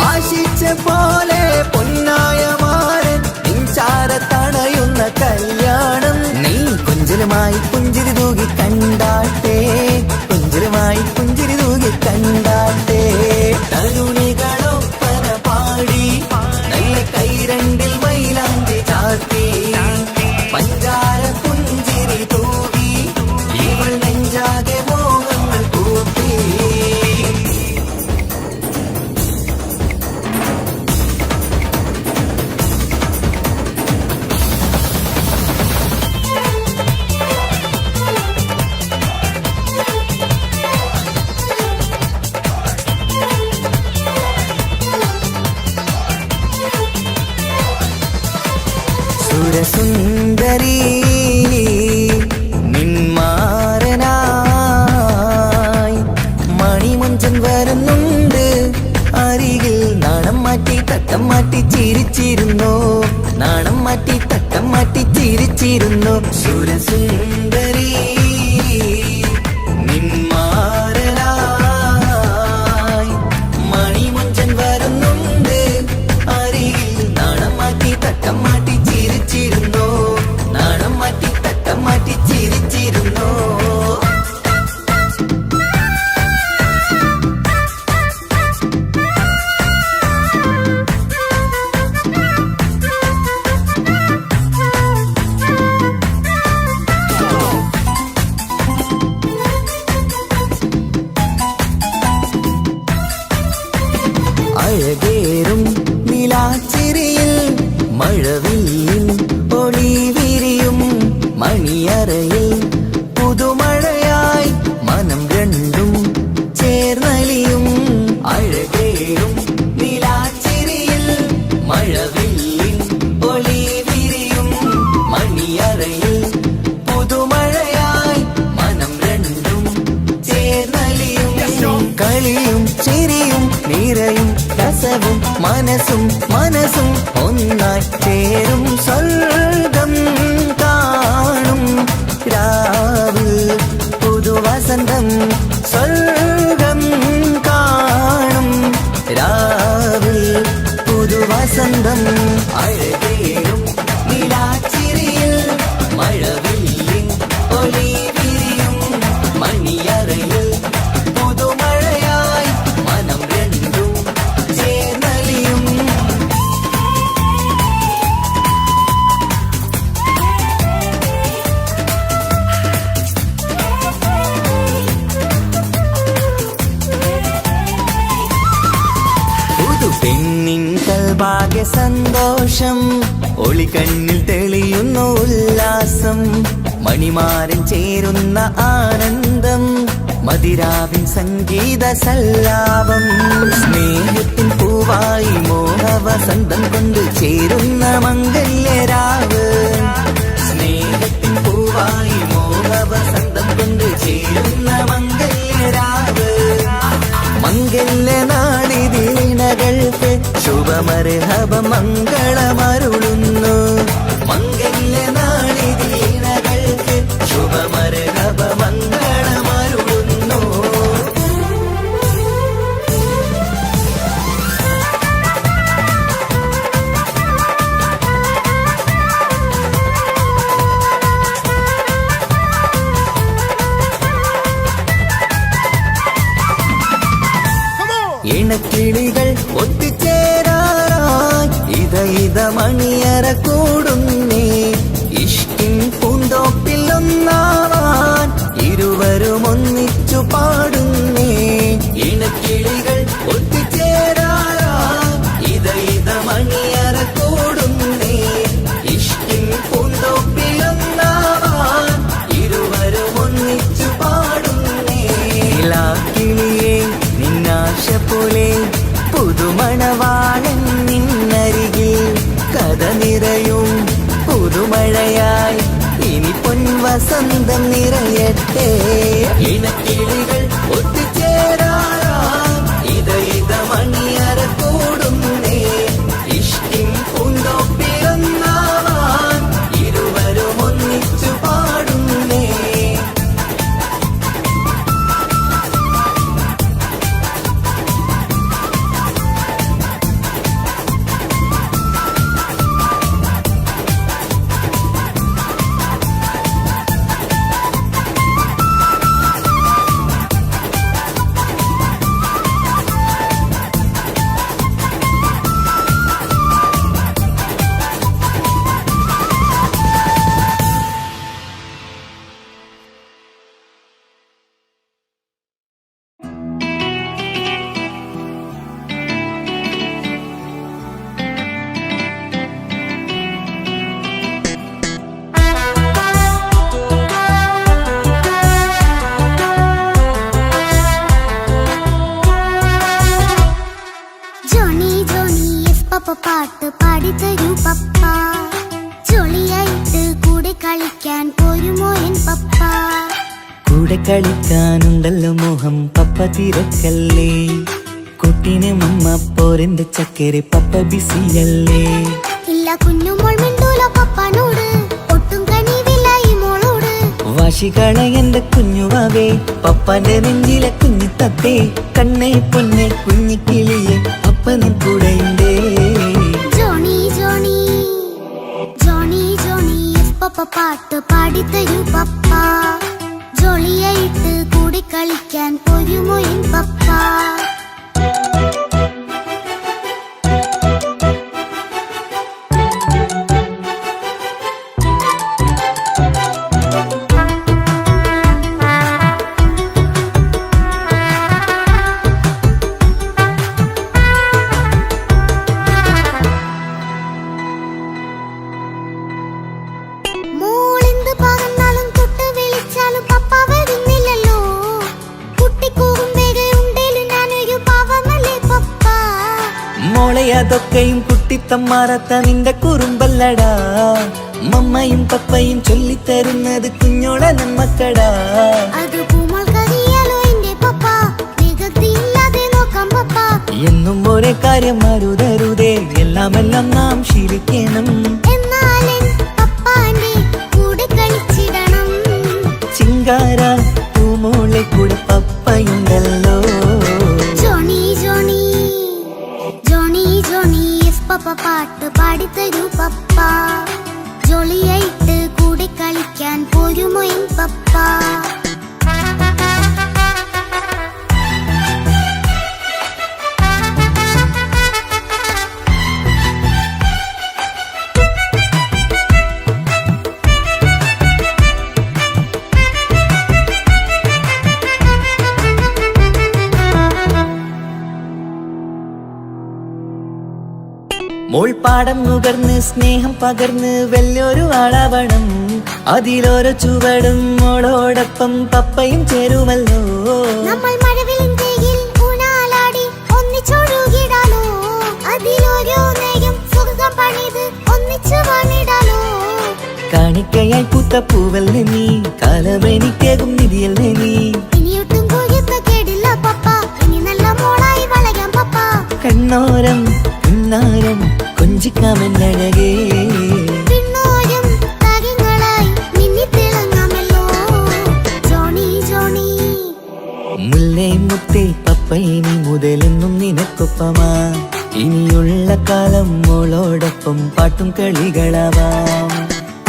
ആശിച്ച പോലെ പൊന്നായ മാരൻ നിൻചാര തണയുന്ന കല്യാണം നീ കൊഞ്ചലുമായി പുഞ്ചിരി തൂകി കണ്ടാട്ടെ കൊഞ്ചലുമായി പുഞ്ചിരി തൂകി കണ്ടാട്ടെ തരുണികളൊപ്പന പാടി നല്ല കൈരണ്ടിൽ മൈലാഞ്ചി ചാർത്തി പഞ്ചാര പുഞ്ചിരി തൂകി ഇവൾ നെഞ്ചാകെ മോഹങ്ങൾ കൂട്ടി സുരസുന്ദരി നിന്മാരനായി മണിമുഞ്ചൻ വരുന്നുണ്ട് അരികിൽ നാണം മാറ്റി തട്ടം മാറ്റി ചിരിച്ചിരുന്നു നാണം മാറ്റി തട്ടം മാറ്റി ചിരിച്ചിരുന്നു സുരസുന്ദരി നിന്മാരനായി മണിമുഞ്ചൻ വരുന്നുണ്ട് അരികിൽ നാണം മാറ്റി തട്ടം മാറ്റി ചിരിച്ചിരുന്നു നാണം മാറ്റി തട്ടം മാറ്റി ചിരിച്ചിരുന്നു അഴകേറും നിലാച്ചിരിയിൽ മഴവില്ലിൻ ഒളി വിരിയും മണിയറയിൽ പുതുമഴയായി മനം രണ്ടും ചേർന്നലിയും അഴകേറും നിലാച്ചിരിയിൽ മഴവില്ലിൻ ഒളി വിരിയും മണിയറയിൽ പുതുമഴയായി മനം രണ്ടും ചേർന്നലിയും കളിയും ചിരിയും നിറയും രസവും മനസ്സും മനസ്സും ഒന്നായി ചേരും സ്വർഗം കാണും രാവിൽ പുതുവസന്തം സ്വർഗം കാണും രാവിൽ പുതുവസന്തം അഴകേറും നിലാച്ചിരിയിൽ മഴവില്ലിൻ ഒളി വിരിയും മണിയറയിൽ പുതുമഴയായി മനം രണ്ടും ചേർന്നലിയും പുതു പെണ്ണിൻ കൽഭാഗ്യ സന്തോഷം ഒളികണ്ണിൽ തെളിയുന്നു ഉല്ലാസം മണിമാരൻ ചേരുന്ന ആനന്ദം മതിരാവിൻ സംഗീത സല്ലാപം സ്നേഹത്തിൻ പൂവായി മോഹവസന്തം കൊണ്ട് ചേരുന്ന മംഗല്യരാവ് സ്നേഹത്തിൻ മർഹബ മംഗളമരുളുന്നു. മംഗല്യ നാളിതീണകൾക്ക് ശുഭ മർഹബ മംഗളമരുളുന്നു. ഇണക്കിളികൾ ഒത്തുചേരാറായി ഇത മണിയറ കൂടുന്നേ. ഇഷ്കിൻ പൂന്തോപ്പിൽ ഒന്നാവാൻ ഇരുവരും ഒന്നിച്ചു പാടുന്നേ. ഇണക്കിളികൾ ഒത്തുചേരാറായി ഇത മണിയറ കൂടുന്നേ. ഇഷ്കിൻ പൂന്തോപ്പിൽ ഒന്നാവാൻ ഇരുവരും ഒന്നിച്ചു പാടുന്നേ. കിളിയേ നിന്നാശ പോലെ പുതുമണവാളൻ നിന്നരികിൽ കഥ നിറയും പുതുമഴയായി ഇനി പൊൻവസന്തം നിറയട്ടെ. ഇണക്കിളികൾ ഒത്തുചേരാറായി ഇത മണിയറ കൂടുന്നേ. ഇഷ്കിൻ പൂന്തോപ്പിലൊന്നാവാൻ ഇരുവരും ഒന്നിച്ചു പാടുന്നേ. പാട്ട് പാടിത്തരൂ പപ്പ. ജോളിയായിട്ട് കൂടെ കളിക്കാൻ പോരുമോ എൻ പപ്പ? കൂടെ കളിക്കാനുണ്ടല്ലോ മോഹം പപ്പ തിരക്കല്ലേ. കുട്ടീനെ മമ്മ പോരെന്റെ ചക്കരെ പപ്പ ബിസിയല്ലേ. ഇല്ല കുഞ്ഞുമോൾ മിണ്ടൂല പപ്പനോട്, ഒട്ടും കനിവില്ല ഈ മോളോട്. വാശികള എന്റെ കുഞ്ഞുവാവേ പപ്പന്റെ നെഞ്ചിലെ കുഞ്ഞു തത്തേ. കണ്ണേ പൊന്നെ കുഞ്ഞിക്കിളിയെ അപ്പനും കൂടെയുണ്ടേ. ജോണി ജോണി ജോണി ജോണി പപ്പ പാട്ട് പാടിത്തരൂ പപ്പ. ജോളിയായിട്ട് കൂടെ കളിക്കാൻ പോരുമോ എൻ പപ്പ? അതൊക്കെയും കുട്ടിത്തമ്മാറത്ത നിന്റെ കുറുമ്പല്ലടാ. മമ്മയും പപ്പയും ചൊല്ലിത്തരുന്നത് കുഞ്ഞോളെ നമ്മക്കടാ. എന്നും ഒരേ കാര്യം അരുതരുതേ, എല്ലാമെല്ലാം നാം ശീലിക്കണം. ചിങ്കാര പൂമോളെ കൂടെ പപ്പയുണ്ടല്ലോ. പപ്പ പാട്ട് പാടിത്തരൂ പപ്പ. ജോളിയായിട്ട് കൂടെ കളിക്കാൻ പോരുമോ എൻ പപ്പ? മോൾപ്പാടം നുകർന്ന് സ്നേഹം പകർന്ന് വലിയൊരു ആളാവണം. അതിലോരോ ചുവടും മോളോടൊപ്പം പപ്പയും ചേരുമല്ലോ. നമ്മൾ മഴവിലിൻ ഊനാലാടി ഒന്നിച്ചൊഴുകിടാലോ. അതിലോരോ നെയ്യും സുഖം പണിത് ഒന്നിച്ചു വാണിടാലോ. കാണിക്കയായി പൂത്ത പൂവല്ലേ നീ, കാലമെനിക്കേകും നിധിയല്ലേ നീ. ഇനിയൊട്ടും കുരുത്ത കേടില്ല പപ്പ, ഇനി നല്ല മോളായി വളയാം പപ്പ. കണ്ണോരം പുന്നാരം കൊഞ്ചിക്കാമെന്നഴകേ പിന്നോരം താരങ്ങളായി മിന്നിത്തിളങ്ങാമല്ലോ ജോണി ജോണി മുല്ലേ മുത്തേ പപ്പയിനി മുതലെന്നും നിനക്കൊപ്പമാ ഇനിയുള്ള കാലം മോളോടൊപ്പം പാട്ടും കളികളാവാം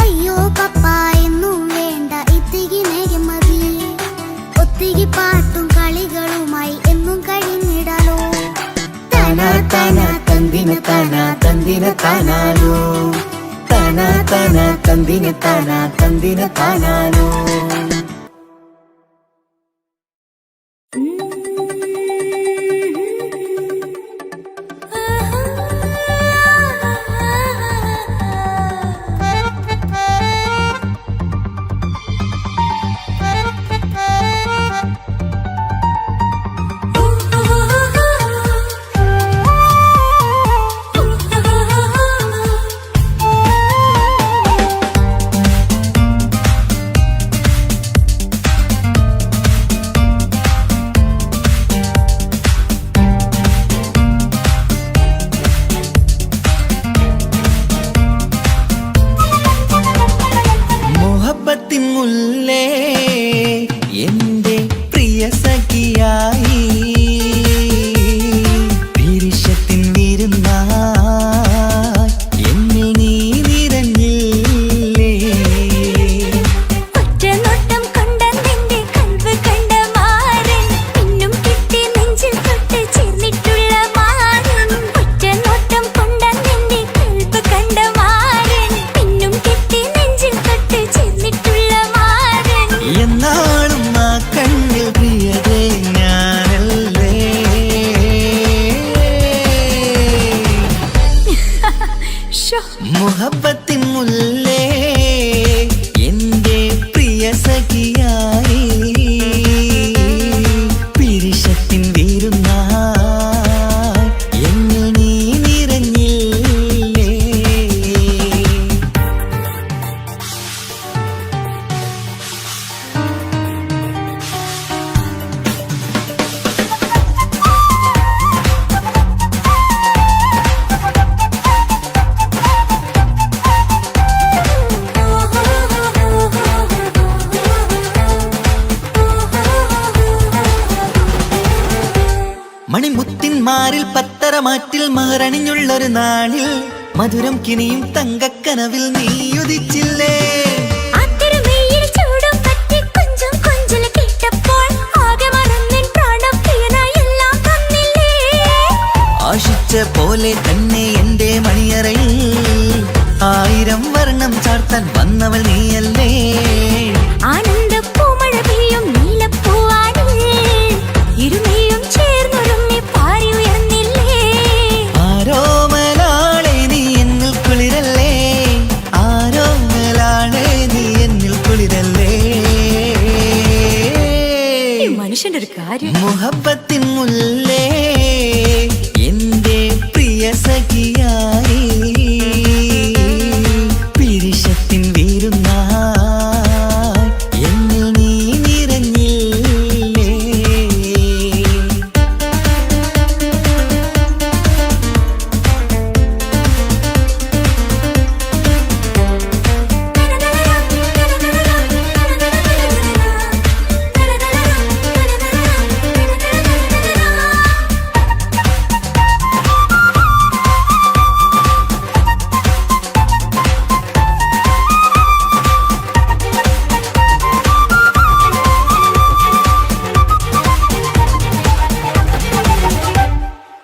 അയ്യോ പപ്പ എന്നും വേണ്ട ഇത്തിരി നേരം മതി ഒത്തിരി പാട്ടും കളികളുമായി എന്നും കഴിഞ്ഞിടാലോ താനാ താനാ തന്തിന താനാ തന്തിന താനാലോ താനാ താനാ തന്തിന താനാ തന്തിന താനാലോ മുല്ലേ എന്റെ പ്രിയ സഖിയായി വിരിശത്തിൻ വിരുന്നായി എന്നിൽ നീ നിറഞ്ഞില്ലേ ഒറ്റനോട്ടം കൊണ്ടെന്റെ കൽവ് കണ്ട മാരൻ പിന്നും കിട്ടി നെഞ്ചിൽ തൊട്ട് ചേർന്നിട്ടുള്ള മാരൻ ഒറ്റനോട്ടം കൊണ്ടെന്റെ കൽവ് കണ്ട മാരൻ പിന്നും കിട്ടി നെഞ്ചിൽ തൊട്ട് ചേർന്നിട്ടുള്ള മാരൻ എന്നാളും ആ കണ്ണിൽ പ്രിയതേ ഞാനല്ലേ മുഹബത്തിൻ മുല്ലേ എന്റെ പ്രിയ സഖിയായി പിരിശത്തിൻ വീരുന്നായി എന്നിൽ നീ നിറഞ്ഞില്ലേ മണിമുത്തിന്മാരിൽ പത്തരമാറ്റിൽ മഹറണിഞ്ഞുള്ളൊരു നാളിൽ മധുരം കിനിയും തങ്കക്കനവിൽ നീ ഉദിച്ചില്ലേ ആശിച്ച പോലെ തന്നെ എന്റെ മണിയറയിൽ 1000 വർണ്ണം ചാർത്താൻ വന്നവൾ നീയല്ലേ ആനന്ദ പൂമഴ പെയ്യും നീലപ്പൂവാനിൽ ഇരുമയും ചേർന്നൊരുമ്മി പാറി ഉയർന്നില്ലേ ആരോമലാളെ നീ എന്നിൽ കുളിരല്ലേ ആരോമലാളെ നീ എന്നിൽ കുളിരല്ലേ മനുഷ്യന്റെ ഒരു കാര്യം മുഹബത്തിൻ മുല്ലേ എന്റെ പ്രിയ സഖിയായി പിരിശത്തിൻ വീരുന്നായി എന്നിൽ നീ നിറഞ്ഞില്ലേ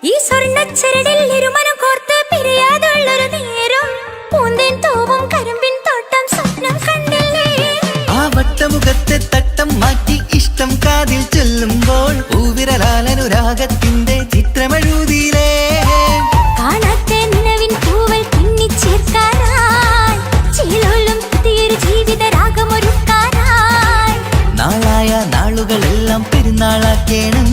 ഈ സ്വർണ്ണച്ചരടിൽ ഇരുമനം കോർത്ത് പിരിയാതുള്ളൊരു നേരം പൂന്തേൻ തോവും കരിമ്പിൻ തോട്ടം സ്വപ്നം കണ്ടില്ലേ ആ വട്ടമുഖത്തെ തട്ടം മാറ്റി ഇഷ്ടം കാതിൽ ചൊല്ലുമ്പോൾ പൂവിരലാലനുരാഗത്തിന്റെ ചിത്രമെഴുതിയിലേ കാണാത്ത നിലവിൻ പൂവൽ പിന്നിച്ചേർക്കാനായി ചിലോലും പുതിയൊരു ജീവിത രാഗമൊരുക്കാനായി നാളായ നാളുകളെല്ലാം പെരുന്നാളാക്കേണം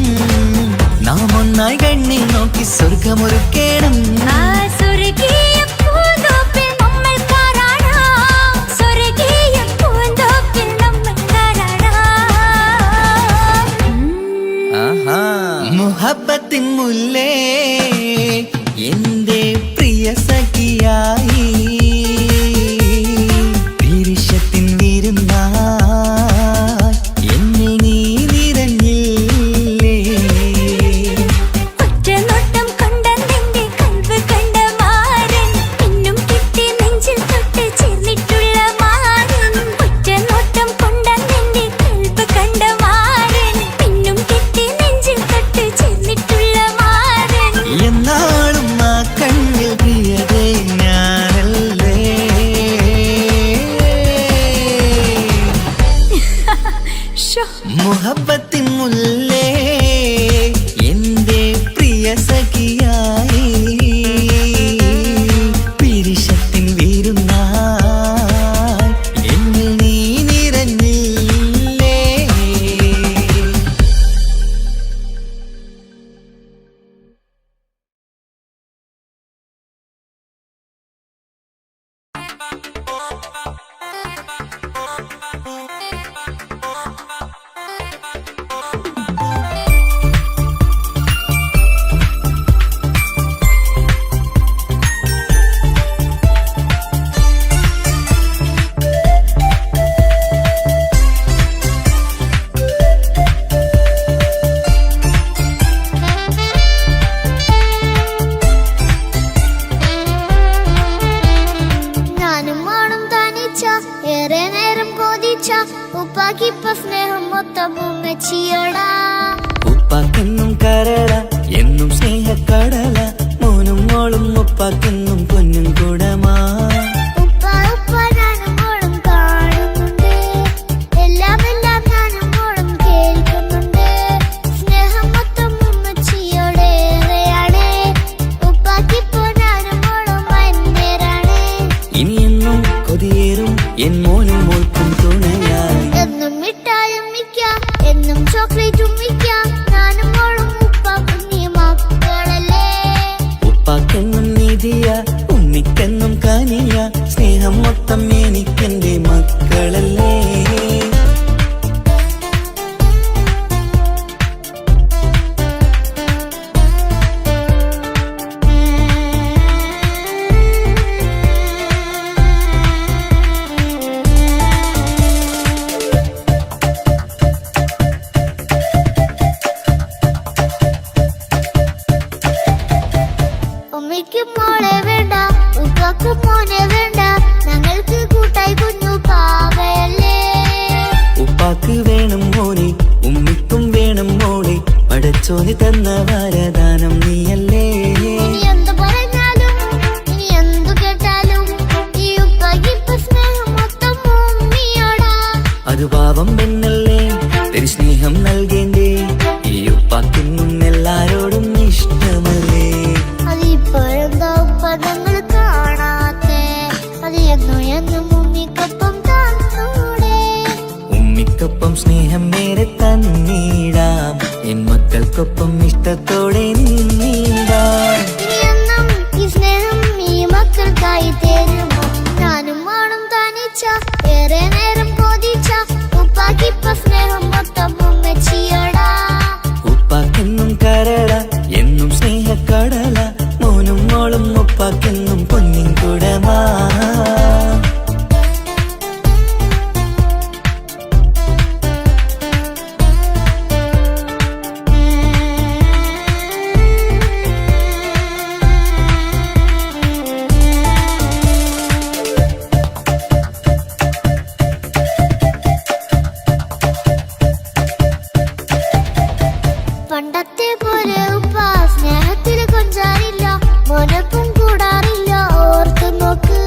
നാം ഒന്നായി കണ്ണിൽ നോക്കി സ്വർഗമൊരുക്കേണം ആ സ്വർഗീയ പൂന്തോപ്പിൽ നമ്മൾ പാറാടാം സ്വർഗീയ പൂന്തോപ്പിൽ നമ്മൾ പാറാടാം മുഹബത്തിൻ മുല്ലേ എന്റെ മുഹബത്തിൻ മുല്ലേ എന്റെ പ്രിയ സഖിയായി പിരിശത്തിൻ വീരുന്നായി എന്നിൽ നീ നിറഞ്ഞില്ലേ. ഞാനും മോളും തനിച്ച ഏറെ നേരം കൊതിച്ച ഉപ്പാക്കിപ്പ സ്നേഹം മൊത്തം ഉമ്മച്ചിയോടാ. ഉപ്പാക്കെന്നും കരള എന്നും സ്നേഹക്കടല മോനും മോളും ഉപ്പാക്കെന്നും പൊന്നും കുടമാ. ഉപ്പ ഉപ്പ ഞാനും മോളും കാണുന്നുണ്ട്, എല്ലാം എല്ലാം ഞാനും മോളും കേൾക്കുന്നുണ്ട്. സ്നേഹം മൊത്തം ഉമ്മച്ചിയോടേറെയാണ്, ഉപ്പാക്കിപ്പോ ഞാനും മോളും അന്യരാണ്. ഇനിയെന്നും കൊതിയേറും എൻ മോനും മോൾക്കും തുണയായി. എന്നും മിഠായും മിക്കാം, എന്നും ചോക്ലേറ്റും മിക്കാം, ഞാനും മോളും ഉപ്പാക്കും നീ മക്കളല്ലേ. ഉപ്പാക്കെന്നും നീതിയ ഉമ്മിക്കെന്നും കനിയ സ്നേഹം മൊത്തം എനിക്കെന്റെ മക്കളല്ലേ. ഉമ്മയ്ക്കും മോളെ വേണ്ട, ഉപ്പാക്കും മോനെ വേണ്ട, ഞങ്ങൾക്ക് കൂട്ടായി കുഞ്ഞു പാവയല്ലേ. ഉപ്പാക്ക് വേണം മോനെ ഉമ്മിക്കും വേണം മോളെ, പടച്ചോന് തന്ന വരദാനം നീയല്ലേ. ഇനി എന്തു പറഞ്ഞാലും ഇനി എന്തു കേട്ടാലും ഈ ഉപ്പാക്കിപ്പ സ്നേഹം മൊത്തം ഉമ്മിയോടാ. അത് പാവം പെണ്ണല്ലേ തിരി സ്നേഹം നൽകേണ്ടേ, ഈ ഉപ്പാക്കിന്നും എല്ലാരോടും ഇഷ്ടമല്ലേ. അതിപ്പോഴെന്താ ഉപ്പ ഞങ്ങൾ കാണാത്തെ, അത് എന്നും എന്നും ഉമ്മിക്കൊപ്പം തന്നൂടെ. ഉമ്മിക്കൊപ്പം സ്നേഹം നേരെ തന്നിടാം, എൻ മക്കൾക്കൊപ്പം ഇഷ്ടത്തോടെ നിന്നിടാം. ഇനിയെന്നും ഈ സ്നേഹം ഈ മക്കൾക്കായി തരുമോ. ഞാനും മോളും തനിച്ച ഏറെ നേരം കൊതിച്ച ഉപ്പാക്കിപ്പ സ്നേഹം മൊത്തം ഉമ്മച്ചിയോടാ. ഉപ്പാക്കെന്നും കരള എന്നും സ്നേഹക്കടല മോനും മോളും ഉപ്പാക്കെന്നും പൊന്നിൻ കുടമാ. പണ്ടത്തെ പോലെ ഉപ്പ സ്നേഹത്തിൽ കൊഞ്ചാറില്ല, മോനൊപ്പം കൂടാറില്ല, ഓർത്തു നോക്ക്.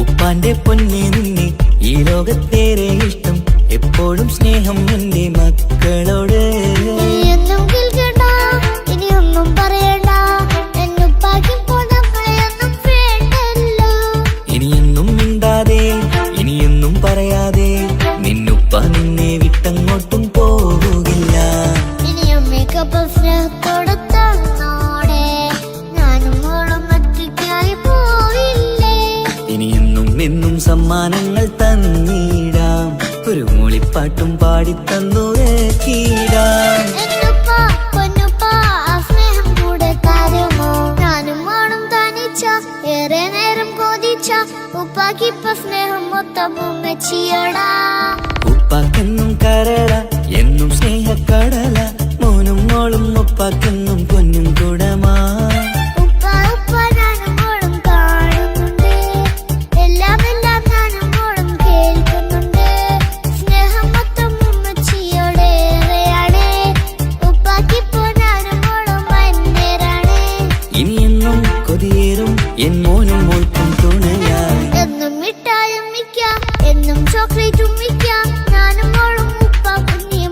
ഉപ്പാന്റെ പൊന്നെ നിന്നെ ഈ ലോകത്തേറെ ഇഷ്ടം, എപ്പോഴും സ്നേഹം എന്റെ മക്കളോട്. ഇനിയൊന്നും കേൾക്കണ്ട, ഇനിയൊന്നും പറയണ്ട, എന്നുപ്പാക്കിപ്പോ നമ്മളെയൊന്നും വേണ്ടല്ലോ. ഇനിയൊന്നും മിണ്ടാതെ ഇനിയൊന്നും പറയാതെ നിന്നുപ്പ നിന്നെ വിട്ടങ്ങോട്ടും പോവുകില്ല. ഇനിയും മികപ്പം സ്നേഹത്തോടെ തന്നോടെ, ഞാനും മോളും ഒറ്റയ്ക്കായി പോയില്ലേ. ഇനിയെന്നും എന്നും സമ്മാനങ്ങൾ തന്നിടാം, ഒരു മൂളിപ്പാട്ടും പാടിത്തന്നുരക്കിടാം. എന്നുപ്പ പൊന്നുപ്പ ആ സ്നേഹം കൂടെ തരുമോ. ഞാനും മോളും തനിച്ച ഏറെ നേരം കൊതിച്ച ഉപ്പാക്കിപ്പ സ്നേഹം മൊത്തം ഉമ്മച്ചിയോടാ. ഉപ്പാക്കെന്നും കരള എന്നും സ്നേഹക്കടല മോനും മോളും ഉപ്പാക്കെന്നും പൊന്നും കുടമാ. ഉപ്പ ഉപ്പ ഞാനും മോളും കാണുന്നുണ്ട്, എല്ലാം എല്ലാം ഞാനും മോളും കേൾക്കുന്നുണ്ട്. സ്നേഹം മൊത്തം ഉമ്മച്ചിയോടേറെയാണ്, ഉപ്പാക്കിപ്പോ ഞാനും മോളും അന്യരാണ്. ഇനിയെന്നും കൊതിയേറും എൻ മോനും മോൾക്കും തുണയായി. എന്നും മിഠായും മിക്കാം, എന്നും ചോക്ലേറ്റും മിക്കാം, ഞാനും മോളും ഉപ്പാക്കും നീ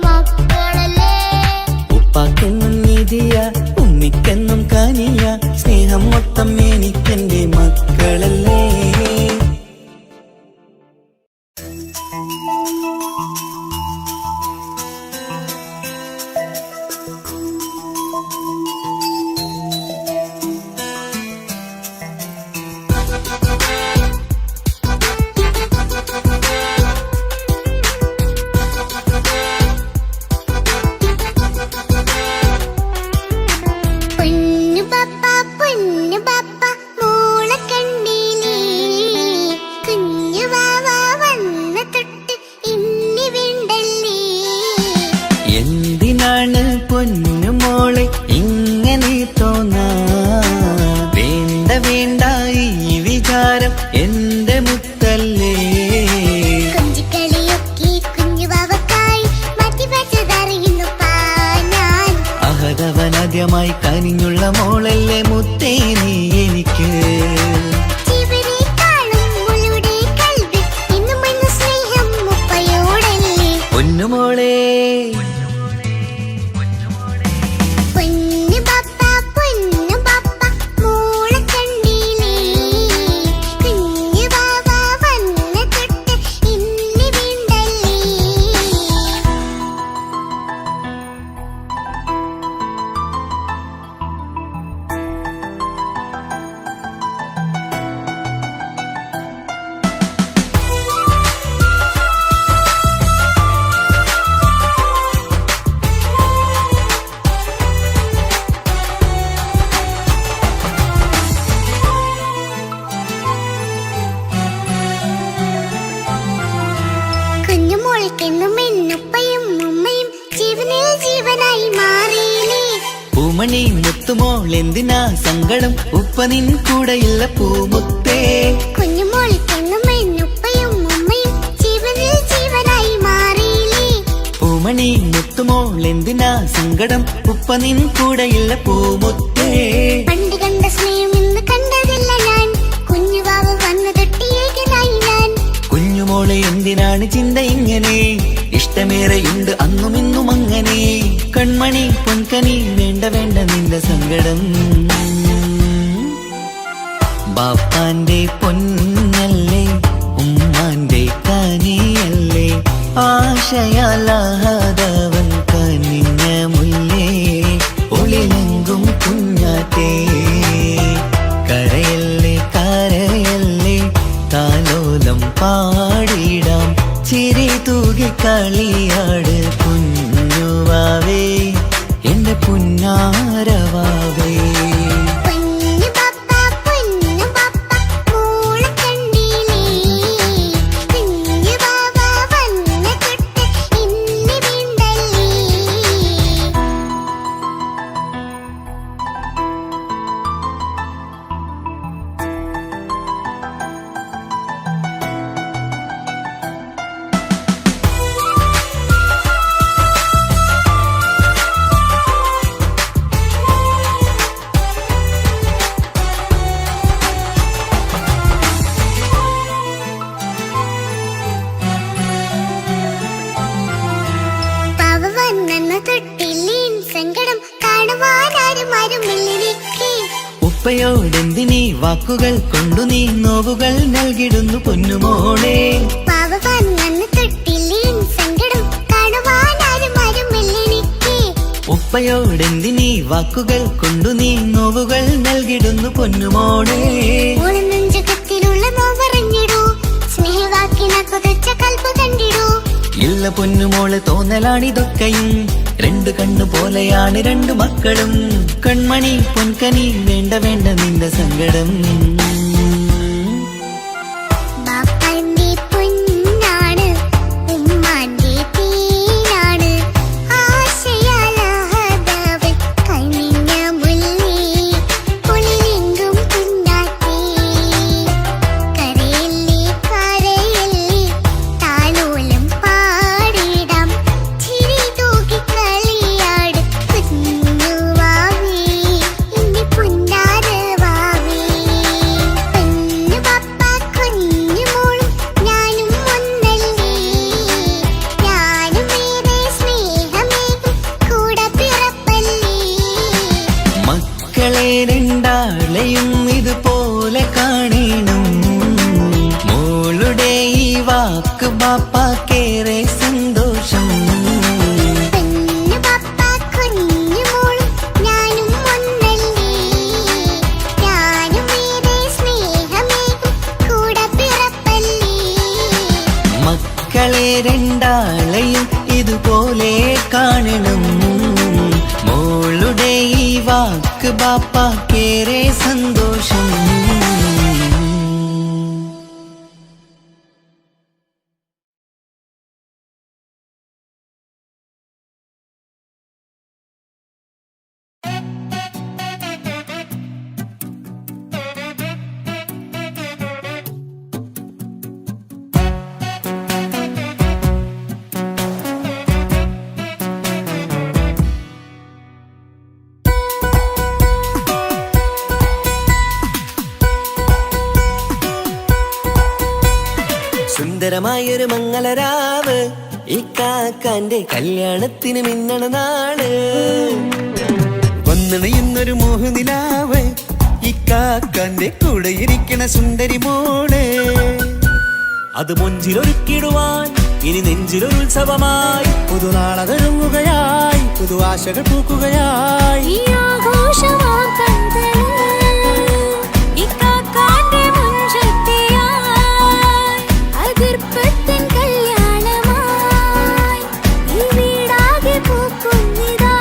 കുഞ്ഞുമോൾക്കെന്നും എന്നുപ്പയും ഉമ്മയും ജീവനിൽ ജീവനായി മാറിയില്ലേ. പൂമണി മുത്തുമോൾ എന്തിനാ സങ്കടം, ഉപ്പ നിൻ കൂടെയില്ല പൂമുത്തേ. കുഞ്ഞുമോൾക്കെന്നും എന്നുപ്പയും ഉമ്മയും ജീവനിൽ ജീവനായി മാറിയില്ലേ. പൂമണി മുത്തുമോൾ എന്തിനാ സങ്കടം, ഉപ്പ നിൻ കൂടെയില്ല പൂമുത്തേ. പണ്ട് കണ്ട സ്നേഹം ഇന്ന് കണ്ടതില്ല ഞാൻ, കുഞ്ഞുവാവ വന്നു തൊട്ടിയേകനായി ഞാൻ. കുഞ്ഞുമോളെ എന്തിനാണ് ചിന്ത ഇങ്ങനെ, ഇഷ്ടമേറെയുണ്ട് അന്നും ഇന്നും അങ്ങനെ. കൺമണി പൊൻകനി വേണ്ട വേണ്ട നിന്റെ സങ്കടം. ബാപ്പാന്റെ പൊന്നല്ലേ ഉമ്മാന്റെ കനിയല്ലേ, ആശയാലാഹതവൻ കനിഞ്ഞ മുല്ലേ. ഒളിലെങ്കും കുഞ്ഞാറ്റേ കരയല്ലേ കരയല്ലേ, താലോലം പാടിടാം ചിരി തൂകി കളിയാട് കുഞ്ഞുവാവേ എന്റെ പുന്നാരവാവേ. പൊന്നു പപ്പ മോളെ കണ്ടില്ലേ, കുഞ്ഞു വാവ വന്ന തൊട്ട് ഇന്ന് വീണ്ടല്ലേ. പാവ വന്നെന്ന തൊട്ടില്ലേൻ സങ്കടം കാണുവാനാരും ആരുമില്ലിരിക്കെ. ഉപ്പയോടെന്തിനീ വാക്കുകൾ കൊണ്ടു നീ നോവുകൾ നൽകിടുന്നു പൊന്നുമോളെ. പാവ വന്നെന്ന തൊട്ടില്ലേൻ സങ്കടം കാണുവാനാരും ആരുമില്ലിരിക്കെ. ഉപ്പയോടെന്തിനീ വാക്കുകൾ കൊണ്ടു നീ നോവുകൾ നൽകിടുന്നു പൊന്നുമോളെ. ഓളം നെഞ്ചകത്തിലുള്ള നോവറിഞ്ഞിടൂ, സ്നേഹവാക്കിന കൊതച്ച കൽപ്പ് കണ്ടിടൂ. ഇല്ല പൊന്നുമോളെ തോന്നലാണിതൊക്കെയും, രണ്ടു കണ്ണു പോലെയാണ് രണ്ടു മക്കളും. കൺമണി പൊൻകനി വേണ്ട വേണ്ട നിന്റെ സങ്കടം. ബാപ്പാന്റെ പൊന്നാണ് ഉമ്മാന്റെ തീനാണ്, ആശയാലാഹതവൻ കനിഞ്ഞ മുല്ലേ. ഒളിലെങ്കും കുഞ്ഞാറ്റേ കരയല്ലേ കരയല്ലേ, താലോലം പാടിടാം ചിരി തൂകി കളിയാട് കുഞ്ഞുവാവേ എന്റെ പുന്നാരവാവേ. പൊന്നു പപ്പ കുഞ്ഞുമോളും ഞാനും ഒന്നല്ലേ, ഞാനും ഏറെ സ്നേഹമേകും കൂടെ പിറപ്പല്ലേ. മക്കളെ രണ്ടാളെയും ഇതുപോലെ കാണണം, മോളുടെ ഈ വാക്ക് ബാപ്പാക്കേറെ സന്തോഷം. പൊന്നു പപ്പ കുഞ്ഞുമോളും ഞാനും ഒന്നല്ലേ, ഞാനും ഏറെ സ്നേഹമേകും കൂടെ പിറപ്പല്ലേ. മക്കളെ രണ്ടാളെയും ഇതുപോലെ കാണണം, മോളുടെ ഈ വാക്ക് ബാപ്പാക്കേറെ സന്തോഷം. സുന്ദരമായൊരു മംഗളരാവ്, ഈ കാക്കാന്റെ കല്യാണത്തിന് മിന്നണ നാള്. വന്നണയുന്നൊരു മോഹനിലാവ്, ഈ കാക്കാന്റെ കൂടെ ഇരിക്കണ സുന്ദരി മോള്. അത് മൊഞ്ചിലൊരുക്കിടുവാൻ ഇനി നെഞ്ചിലൊരുത്സവമായി, പുതുനാളതൊരുങ്ങുകയായി, പുതു ആശകൾ പൂക്കുകയായി. ഈ ആഘോഷമാം കണ്ടത് ഇക്കാക്കാന്റെ മുൻചെത്തിയായി, അതിർപ്പത്തിൻ കല്യാണമായി ഈ വീടാകെ പൂക്കുന്നിതാ.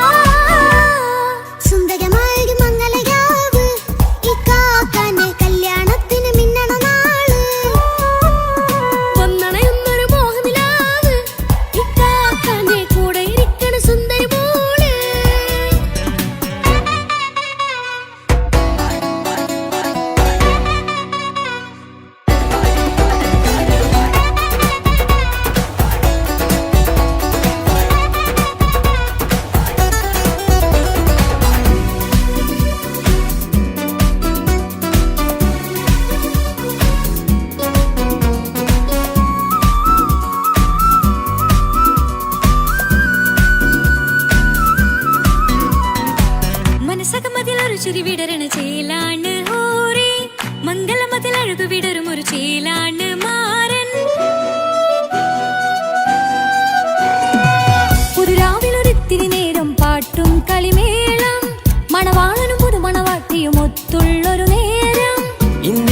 സുന്ദരമായൊരു മംഗളരാവ്, ഈ കാക്കാന്റെ കല്യാണത്തിന് മിന്നണ നാള്. വന്നണയുന്നൊരു മോഹനിലാവ്, ഈ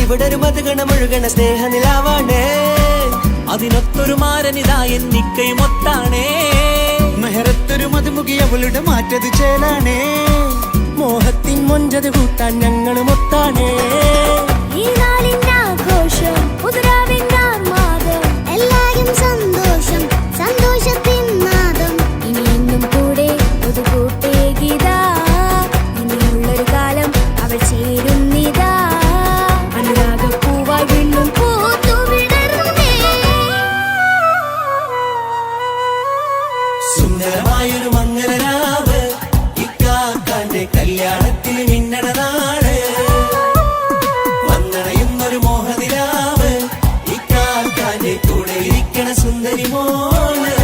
ഇവിടെ ഒരു മധുഗണമൊഴുകണ സ്നേഹനിലാവാണേ, അതിനൊത്തൊരു മാരനിതാ എന്നിക്കയും ഒത്താണേ. മെഹറത്തൊരു മധുമുഖി അവളുടെ മാറ്റത് ചേലാണേ, മോഹത്തിൻ മൊഞ്ചത് കൂട്ടാൻ ഞങ്ങളും ഒത്താണേ. ഈ നാളിന്റെ ആഘോഷം പുതുരാവിന്റെ ആർമാദം, എല്ലാരും സന്തോഷം സന്തോഷത്തിൻ നാദം. ഇനി എന്നും കൂടെ പുതുകൂട്ടേ ഗീതാ, ഇനിയുള്ളൊരു കാലം അവൾ ചേരുന്നിതാ. അനുരാഗപ്പൂവായി വീണ്ടും പൂത്തു വിടർന്നേ. സുന്ദരമായൊരു മംഗളരാവ്, ഇക്കാക്കാന്റെ കല്യാണത്തിന് മിന്നണ നാള്. വന്നണയുന്നൊരു മോഹനിലാവ്, ഇക്കാക്കാന്റെ കൂടെ ഇരിക്കണ സുന്ദരി മോള്.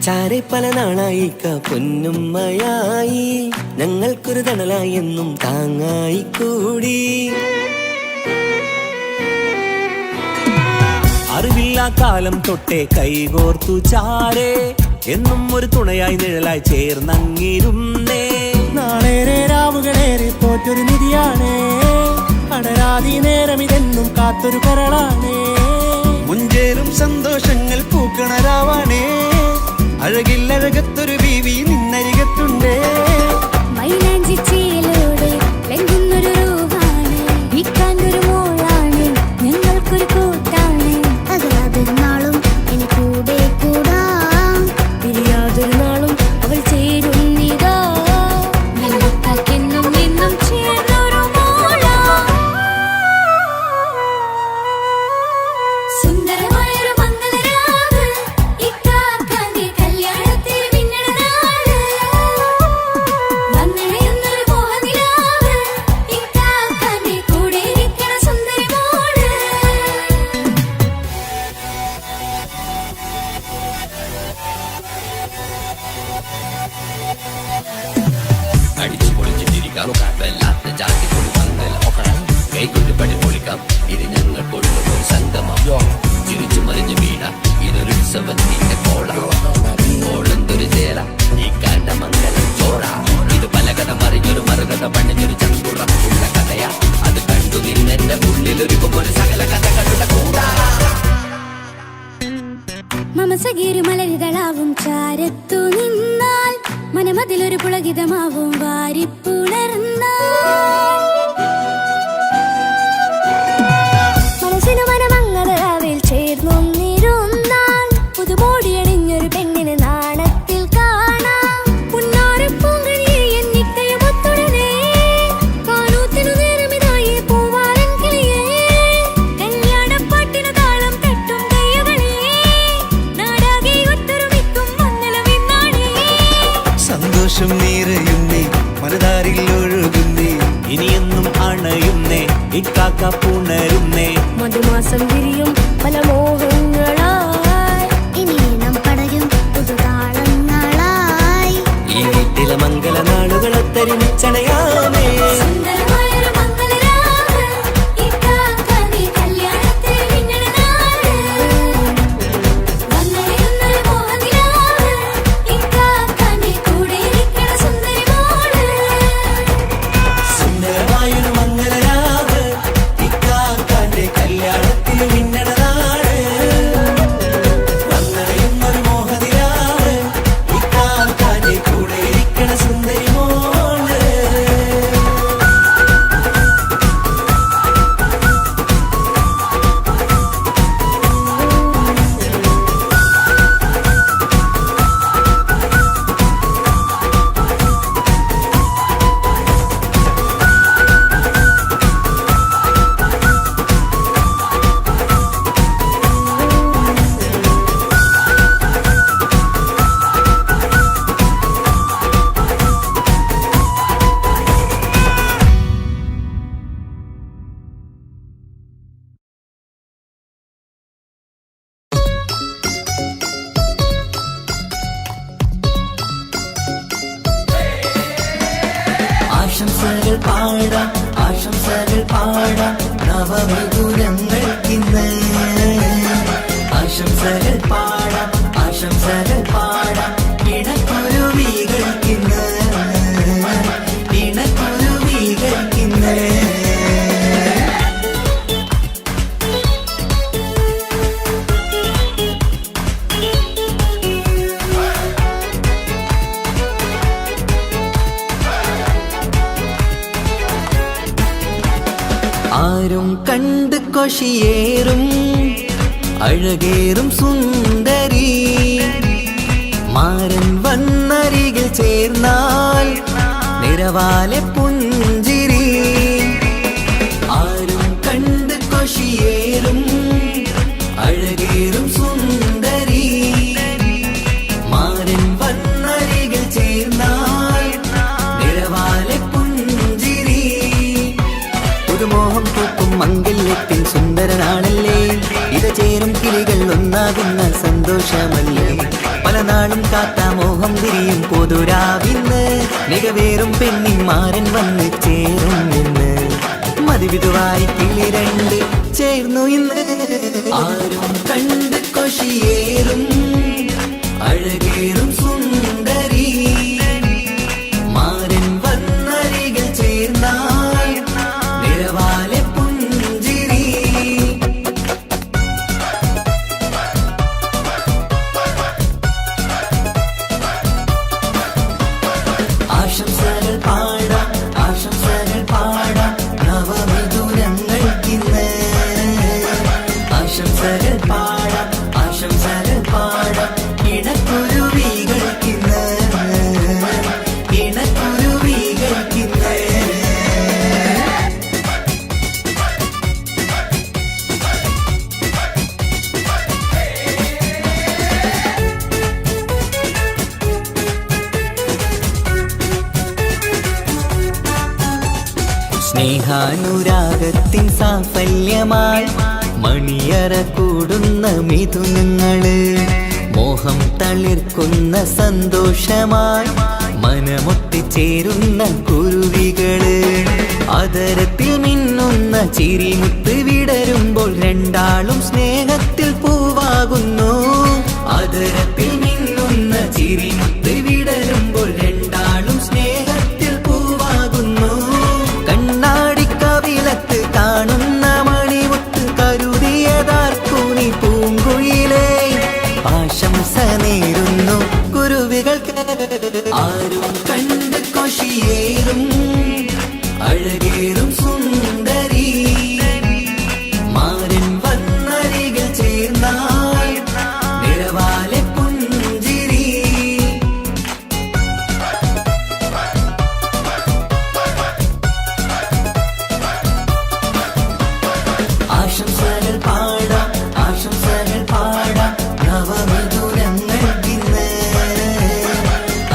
ചാരെ പല നാളായി പൊന്നുമ്മയായി, ഞങ്ങൾക്കൊരു തണലായി എന്നും താങ്ങായി കൂടി. അറിവില്ലാ കാലം തൊട്ടേ കൈകോർത്തു ചാരേ, എന്നും ഒരു തുണയായി നിഴലായി ചേർന്നങ്ങിരുന്നേ. നാളേറെ രാവുകളേറെ പോറ്റൊരു നിധിയാണേ, അടരാതി നേരം ഇതെന്നും കാത്തൊരു കരളാണേ. മുഞ്ചേറും സന്തോഷങ്ങൾ പൂക്കണരാവാണേ, അഴകില്ലഴകത്തൊരു ബീവി നിന്നരികത്തുണ്ടേ. മൈലാഞ്ചി ചേലോടെ ലംഘുന്നൊരു രൂപാണ്, ഇക്കാന്റൊരു മോളാണ്, ഞങ്ങൾക്കൊരു കൂട്ടാണ്. അതൊരു നാളും ഇനി കൂടെ കൂടാം, പിരിയാതൊരു നാളും അവൾ ചേരുന്നിതാ. ഞങ്ങൾക്കെന്നും എന്നും ചേർന്നൊരു മോളാ. സുന്ദരമായൊരു മംഗളരാവ്, ഇക്കാക്കാന്റെ കല്യാണത്തിന് മിന്നണ നാള്. വന്നണയുന്നൊരു മോഹനിലാവ്, ഇക്കാക്കാന്റെ കൂടെ ഇരിക്കണ സുന്ദരി മോള്. അടിച്ചു പൊളിച്ചിട്ടിരിക്കാം, വല്ലാത്ത ജാതി പൊളി മംഗല ഓക്കണം, കൈകൊണ്ട് പടി പൊളിക്കാം, ഇത് ഞങ്ങൾ കൊണ്ടുപോയി സംഗമം. ചിരിച്ചു മറിഞ്ഞു വീണ ഇതൊരു ഉത്സവത്തിന്റെ കോളം, ഓളന്തൊരു ചേല ഈ കാണ്ട മംഗലം ചോറ. ഇത് പലകഥ മറിഞ്ഞൊരു മറുകഥ പണിഞ്ഞൊരു ചങ്കുറ ഉള്ള കഥയാ, അത് കണ്ടു നിന്നെന്റെ ഉള്ളിലൊരുക്കും ഒരു സകല കഥകളുടെ കൂടാ. മമസഗീരു മലരിതളാവും ചാരത്തു നിന്നാൽ, മനമതിലൊരു പുളകിതമാവും വാരിപ്പുണർന്നാൽ. മനസ്സിനു മനമംഗളരാവിൽ ചേർന്നൊന്നിരുന്നാൽ, പുതുമോടിയണിഞ്ഞൊരു പെണ്ണിന് നാണത്തിൽ കാണാം. പുന്നാരപ്പൂങ്കണിയെ എന്നിക്കയും ഒത്തുടനെ, കാനൂത്തിനു നേരമിതായി പൂവാലൻ കിളിയേ. കല്യാണപ്പാട്ടിനു താളം തട്ടും കയ്യുകളേ, നാടാകെ ഒത്തൊരുമിക്കും മംഗളമിന്നാണേ. സന്തോഷം നിറയുന്നേ, മനതാരിൽ ഒഴുകുന്നേ, ഇനിയെന്നും അണയുന്നേ, ഇക്കാക്ക പുണരുന്നേ. മധുമാസം വിരിയും പല മോഹങ്ങളായി, ഇനി നാം പടരും പുതുതാളങ്ങളായി. ഈ വീട്ടിലെ മംഗള നാളുകളൊത്തരിച്ചണയാമേ. സുന്ദരമായൊരു മംഗളരാവ്, ഇക്കാക്കാന്റെ കല്യാണത്തിന് മിന്നണ നാള്. വന്നണയുന്നൊരു മോഹനിലാവ്, ഇക്കാക്കാന്റെ കൂടെ ഇരിക്കണ സുന്ദരി മോള്. സുന്ദരമായൊരു മംഗളരാവ്, ഇക്കാക്കാന്റെ കല്യാണത്തിന് മിന്നണ നാള്. വന്നണയുന്നൊരു മോഹനിലാവ്, ഇക്കാക്കാന്റെ കൂടെ ഇരിക്കണ സുന്ദരി മോള്. പാടാം ആശംസകൾ പാടാം നവമിഥുനങ്ങൾക്കിന്ന് ആശംസകൾ പാടാം ആശംസകൾ പാടാം ഇണക്കുരുവികൾക്കിന്ന് ഇണക്കുരുവികൾക്കിന്ന് ആരും കണ്ട് കൊഷിയേറും അഴകേറും സുന്ദരി മാരൻ വന്നരികിൽ ചേർന്നാൽ നിറവാലെ പുഞ്ചിരി ആരും കണ്ട് കൊഷിയേറും അഴകേറും സുന്ദരി മാരൻ വന്നരികിൽ ചേർന്നാൽ നിറവാലെ പുഞ്ചിരി പുതുമോഹം പൂക്കും മംഗല്യത്തിൻ സുന്ദരനാണല്ലേ ഇത ചേരും കിളികൾ ഒന്നാകുന്ന സന്തോഷമല്ലേ പല നാളും കാത്ത മോഹം തിരിയും പൊതുരാവിന്ന് മികവേറും പെണ്ണിന്മാരൻ വന്ന് ചേരും ഇന്ന് മതിവിധുവായി കിളി രണ്ട് ചേർന്നു ഇന്ന് ആരും കണ്ട് കൊഷിയേറും അഴകേറും സുന്ദരി മാരൻ വന്നരികിൽ ചേർന്നാൽ നിറവാലെ പുഞ്ചിരി ആശംസകൾ പാടാം ആശംസകൾ പാടാം നവമിഥുനങ്ങൾക്കിന്ന് ആശംസകൾ പാടാം ആശംസകൾ പാടാം ഇണക്കുരുവികൾക്കിന്ന് ഇണക്കുരുവികൾക്കിന്ന് സ്നേഹാനുരാഗത്തിൻ സാഫല്യമായി മണിയറ കൂടുന്ന മിഥുനങ്ങള് മോഹം തളിർക്കുന്ന സന്തോഷമായി മനമൊട്ടിച്ചേരുന്ന കുരുവികള് അതരത്തിൽ മിന്നുന്ന ചിരിമുത്ത് വിടരുമ്പോൾ രണ്ടാളും സ്നേഹത്തിൽ പൂവാകുന്നു അതരത്തിൽ മിന്നുന്ന ചിരിമുത്ത് വിടരുമ്പോൾ രണ്ടാളും സ്നേഹത്തിൽ പൂവാകുന്നു കണ്ണാടിക്കവിലത്ത് കാണുന്ന മണിമുത്ത് കരുതിയതാർക്കൂനി പൂങ്കുയിലേ ആശംസ നേരുന്നു കുരുവികൾക്ക് ആരും കണ്ട് കൊഷിയേറും അഴകേറും സുന്ദരി മാരൻ വന്നരികിൽ ചേർന്നാൽ നിറവാലെ പുഞ്ചിരി ആശംസകൾ പാടാം ആശംസകൾ പാടാം നവമിഥുനങ്ങൾക്കിന്ന്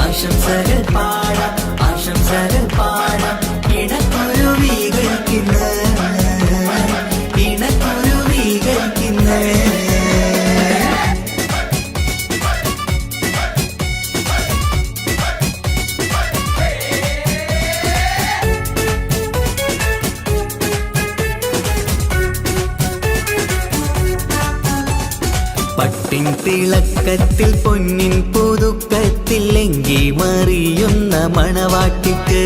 ആശംസകൾ പാടാം ആശംസകൾ പാടാം ഇണക്കുരുവികൾക്കിന്ന് ഇണക്കുരുവികൾക്കിന്ന് പട്ടിൻ തിളക്കത്തിൽ പൊന്നിൻ പുതുക്കത്തിൽ എങ്കി മറിയുന്ന മണവാട്ടിക്ക്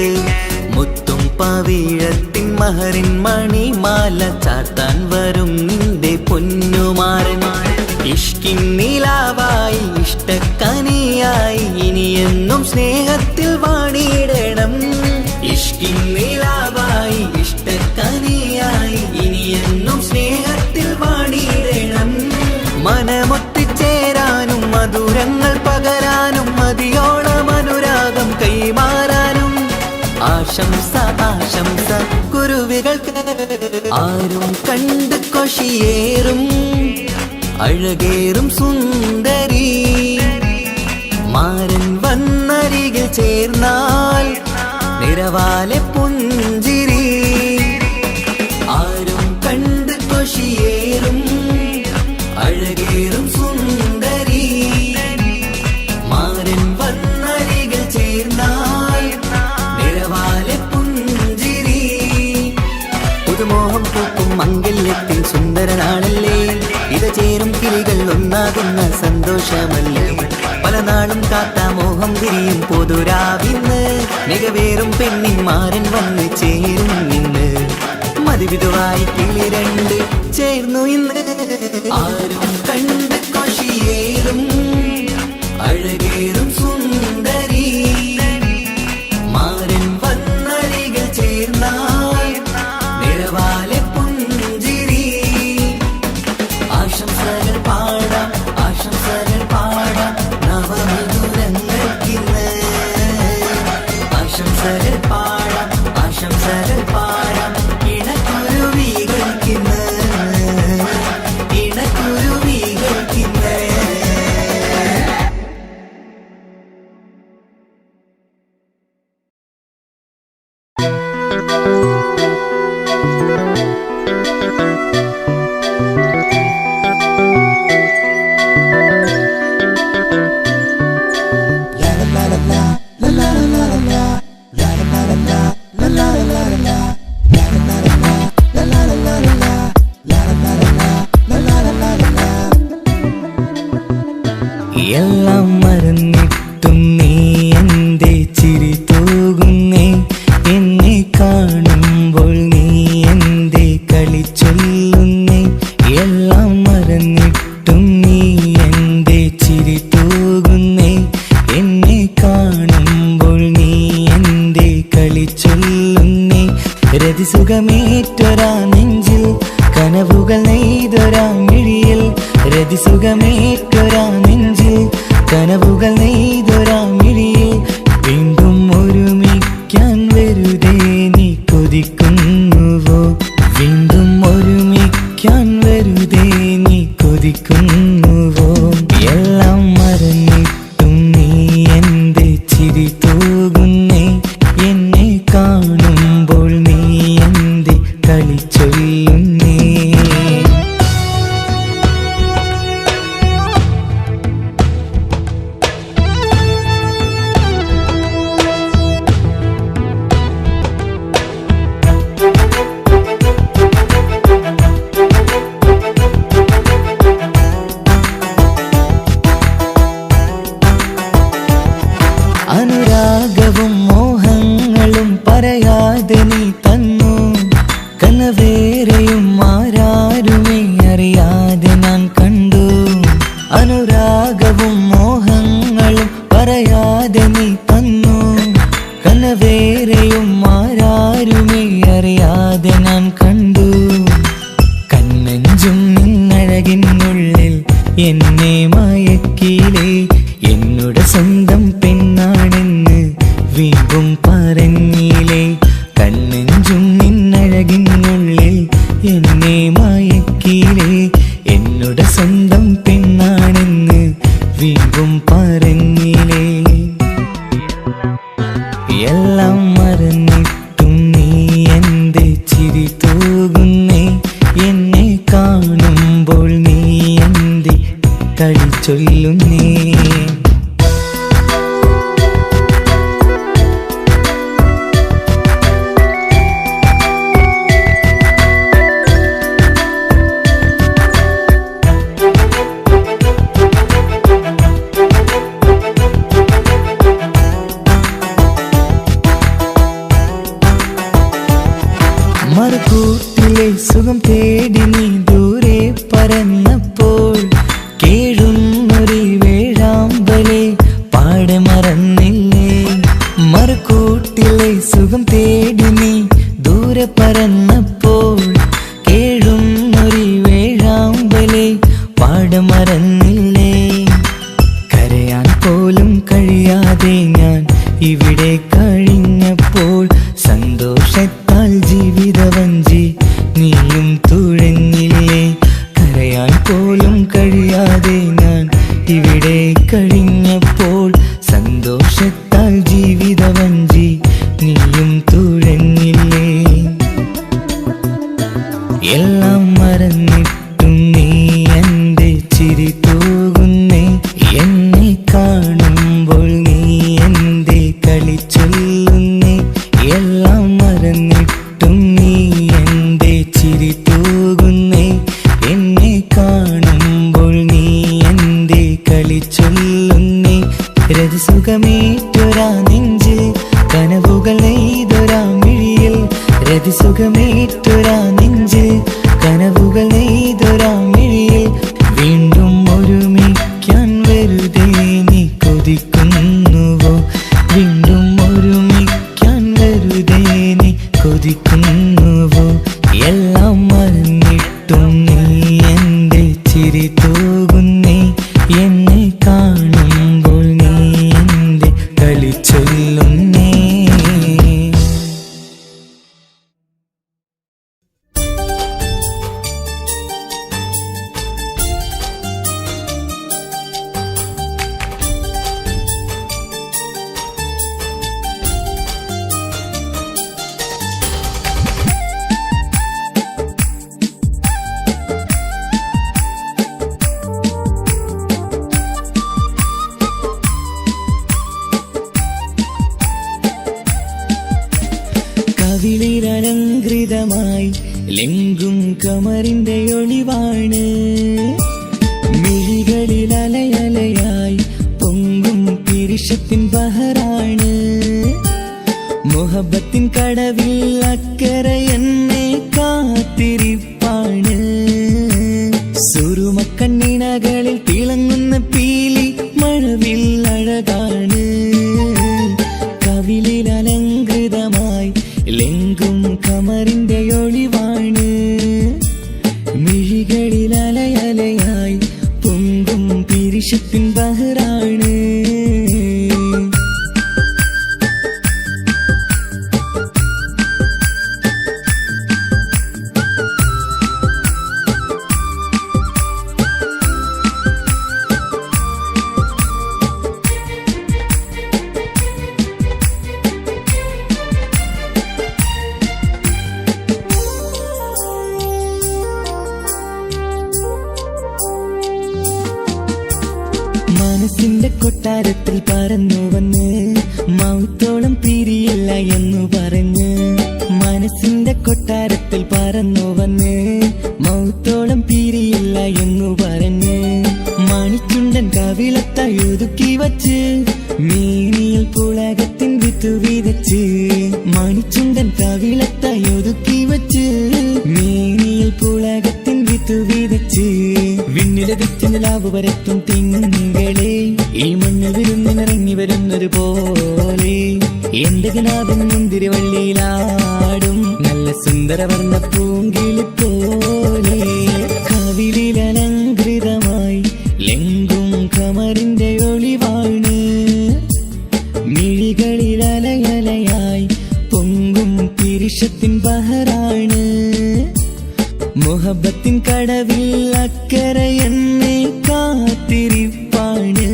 മുത്തും പവിഴത്തിൻ മഹറിൻ മണിമാല ചാർത്താൻ വരും നിന്റെ പൊന്നുമാരൻ ഇഷ്കിൻ നിലാവായി ഇഷ്ടക്കനിയായി ഇനിയെന്നും സ്നേഹത്തിൽ വാണിയിടണം ഇഷ്കിൻ നിലാവായി ഇഷ്ടക്കനിയായി ഇനിയെന്നും സ്നേഹത്തിൽ വാണിയിടണം മനമൊത്തിച്ചേരാനും മധുരങ്ങൾ പകരാനും മതിയോളം അനുരാഗം കൈമാറാനും ആശംസ ആശംസ കുരുവികൾക്ക് ആരും കണ്ട് കൊഷിയേറും അഴകേറും സുന്ദരി മാരൻ വന്നരികിൽ ചേർന്നാൽ നിറവാലെ പുഞ്ചിരി ആരും കണ്ട് കൊഷിയേറും അഴകേറും സുന്ദരി മാരൻ വന്നരികിൽ ചേർന്നാൽ നിറവാലെ പുഞ്ചിരി ഒന്നാകുന്ന സന്തോഷമല്ലേ പല നാളും കാത്ത മോഹം തിരിയും പൊതുരാവിന്ന് മികവേറും പെണ്ണിന്മാരൻ വന്ന് ചേരും ഇന്ന് മതിവിധുവായി കിളി രണ്ട് ചേർന്നു ഇന്ന് ആരും കണ്ട് കൊഷിയേറും അഴകേറും സുന്ദരി മാരൻ വന്നരികൾ ചേർന്നാൽ നിറവാലെ പുഞ്ചിരി ആശംസകൾ പാടാം നവമധുരങ്ങൾക്കിന്ന് ആശംസകൾ പാടാം ഇണക്കുരുവികൾക്കിന്ന് എല്ലാം മറന്നിട്ടും നീ എന്തേ ചിരി തൂകുന്നേ എന്നെ കാണുമ്പോൾ നീ എന്തേ കളി ചൊല്ലുന്നേ എല്ലാം മറന്നിട്ടും നീ എന്തേ ചിരി തൂകുന്നേ എന്നെ കാണുമ്പോൾ നീ എന്തേ കളി ചൊല്ലുന്നേ രതിസുഖമേറ്റൊരാ നെഞ്ചിൽ കനവുകൾ നെയ്തൊരാ മിഴിയിൽ രതിസുഖമേറ്റൊരാ നെഞ്ചിൽ കനവുകൾ നെയ്തൊരാ മിഴിയിൽ വീണ്ടും ഒരുമിക്കാൻ വെറുതെ നീ കൊതിക്കുന്നുവോ വീണ്ടും ഒരുമിക്കാൻ വെറുതെ നീ കൊതിക്കുന്നുവോ എല്ലാം മറന്നിട്ടും നീ എന്തേ ചിരി തൂകുന്നേ എന്നെ കാണുമ്പോൾ നീ എന്തേ കളി ചൊല്ലുന്നേ അനുരാഗവും മോഹങ്ങളും പറയാതെ നീ തന്നു കനവേറെയും ആരാരുമേ അറിയാതെ ഞാൻ കണ്ടു അനുരാഗവും മോഹങ്ങളും പറയാതെ നീ തന്നു കനവേറെയും ആരാരുമേ അറിയാതെ ഞാൻ കണ്ടു കണ്ണെഞ്ചും നിന്നഴകിനുള്ളിൽ എന്നെ മയക്കിലേ എന്നോട് സ്വന്തം പെണ്ണാണെന്ന് വീണ്ടും പറഞ്ഞില്ലേ കണ്ണെഞ്ചും നിന്നഴകിനുള്ളിൽ എന്നെ മയക്കിലേ എന്നോട് സ്വന്തം പെണ്ണാണെന്ന് വീണ്ടും പറഞ്ഞില്ലേ എല്ലാം മറന്നിട്ടും നീ എന്തേ ചിരി തൂകുന്നേ എന്നെ കാണുമ്പോൾ നീ എന്തേ കളി ചൊല്ലുന്നേ മറുകൂട്ടിലെ സുഖം തേടി നീ ദൂരെ പറന്നപ്പോൾ കേഴുന്നൊരു വേഴാമ്പലെ പാടെ മറന്നില്ലേ മറുകൂട്ടിലെ സുഖം തേടി നീ ദൂരെ പറന്നപ്പോൾ കേഴുന്നൊരു വേഴാമ്പലെ പാടെ മറന്നില്ലേ കരയാൻ പോലും കഴിയാതെ ഞാൻ ഇവിടെ കഴിഞ്ഞപ്പോൾ സന്തോഷത്താൽ ജീവിതവഞ്ചി നീയും തുഴഞ്ഞില്ലേ കരയാൻ പോലും കഴിയാതെ ഞാൻ ഇവിടെ കഴിഞ്ഞപ്പോൾ സന്തോഷത്താൽ ജീവിതവഞ്ചി നീയും തുഴഞ്ഞില്ലേ എല്ലാം മറന്നിട്ടും നീ എന്തേ ചിരി തൂകുന്നേ എന്നെ കാണുമ്പോൾ നീ എന്തേ കളി ചൊല്ലുന്നേ എല്ലാം മറന്നിട്ടും നീ എന്തേ ചിരി തൂകുന്നേ എന്നെ കാണുമ്പോൾ നീ മിഴികളിൽ അലയലയായി പൊങ്കും പിരിശത്തിൻ ബഹറാണ് മുഹബത്തിൻ കടവിൽ അക്കരെ എന്നെ കാത്തിരിപ്പാണ് സുറുമക്കണ്ണിണകളിൽ തിളങ്ങുന്ന പീലി മഴവിൽ അഴകാണ് കവിളിൽ അലങ്കൃതമായി ലെങ്കും കമറിന്റെ ഒളിവാണ് മിഴികളിൽ അലയലയായി പൊങ്കും പിരിശത്തിൻ ബഹറാണ് മനസ്സിന്റെ കൊട്ടാരത്തിൽ പറന്നു വന്ന് മൗത്തോളം പിരിയില്ല എന്നു പറഞ്ഞ് മനസ്സിന്റെ കൊട്ടാരത്തിൽ പറന്നു വന്ന് മൗത്തോളം പിരിയില്ല എന്നു പറഞ്ഞ് മണിച്ചുണ്ടൻ കവിളത്തായി ഒതുക്കി വച്ച് മീനിയിൽ പുളകത്തിൻ വിത്തു വിതച്ച് മണിച്ചുണ്ടൻ കവിളത്തായി ഒതുക്കി വച്ച് മീനിയിൽ പുളകത്തിൻ വിത്തു വിതച്ച് വിണ്ണിലതിച്ച് നിലാവ് വരത്തും തിങ്കളെ ഈ മണ്ണിൽ വിരുന്നിനിറങ്ങി വരുന്നൊരു പോലെ എന്റെ കിനാവിൻ മുന്തിരിവള്ളിയിലാടും നല്ല സുന്ദരവർണ്ണ പൂങ്കിളി പോലെ കവിളിൽ അലങ്കൃതമായി ലെങ്കും കമറിന്റെ ഒളിവാണ് മിഴികളിൽ അലയലയായി പൊങ്കും പിരിശത്തിൻ ബഹറാണ് മുഹബത്തിൻ കടവിൽ അക്കരെ എന്നെ കാത്തിരിപ്പാണ്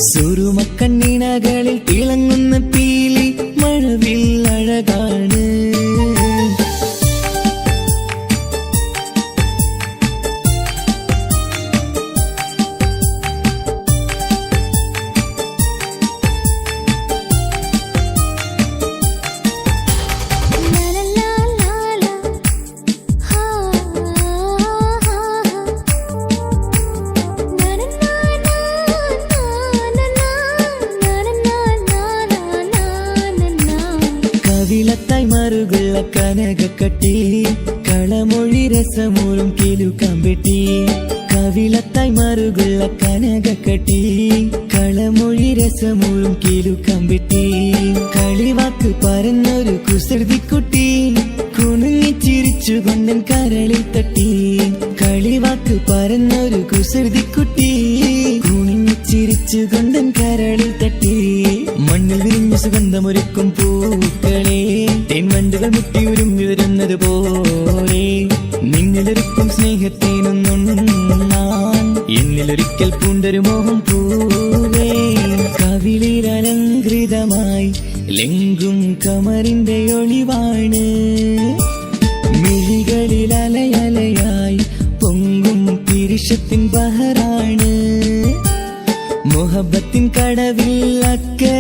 സുറുമക്കണ്ണിണകളിൽ തിളങ്ങുന്ന പീലി മഴവിൽ അഴകാണ് കവിളത്തായി മറുകുള്ള കനകക്കട്ടി കളമൊഴി രസമൂറും കിലുക്കാമ്പെട്ടി കവിളത്തായി മറുകുള്ള കനകക്കട്ടി കളമൊഴി രസമൂറും കിലുക്കാമ്പെട്ടി കളിവാക്ക് പറഞ്ഞൊരു കുസൃതിക്കുട്ടി കുണുങ്ങി ചിരിച്ചുകൊണ്ടൻ കരളിൽ തട്ടി കളിവാക്ക് പറഞ്ഞൊരു കുസൃതിക്കുട്ടി കുണുങ്ങി ചിരിച്ചുകൊണ്ടൻ കരളിൽ തട്ടി മണ്ണിൽ വിരിഞ്ഞ സുഗന്ധമൊരുക്കും പൂക്കളെ തേൻവണ്ടുകൾ മുട്ടി ഉരുമ്പി വരുന്നത് പോലെ നിന്നിലൊരുക്കും സ്നേഹത്തേനൊന്നുണ്ണാൻ എന്നിലൊരിക്കൽ പൂണ്ടൊരു മോഹം പൂവേ കവിളിൽ അലങ്കൃതമായി ലെങ്കും കമറിന്റെ ഒളിവാണ് മിഴികളിൽ അലയലയായി പൊങ്കും പിരിശത്തിൻ ബഹറാണ് മുഹബത്തിൻ കടവിൽ അക്കരെ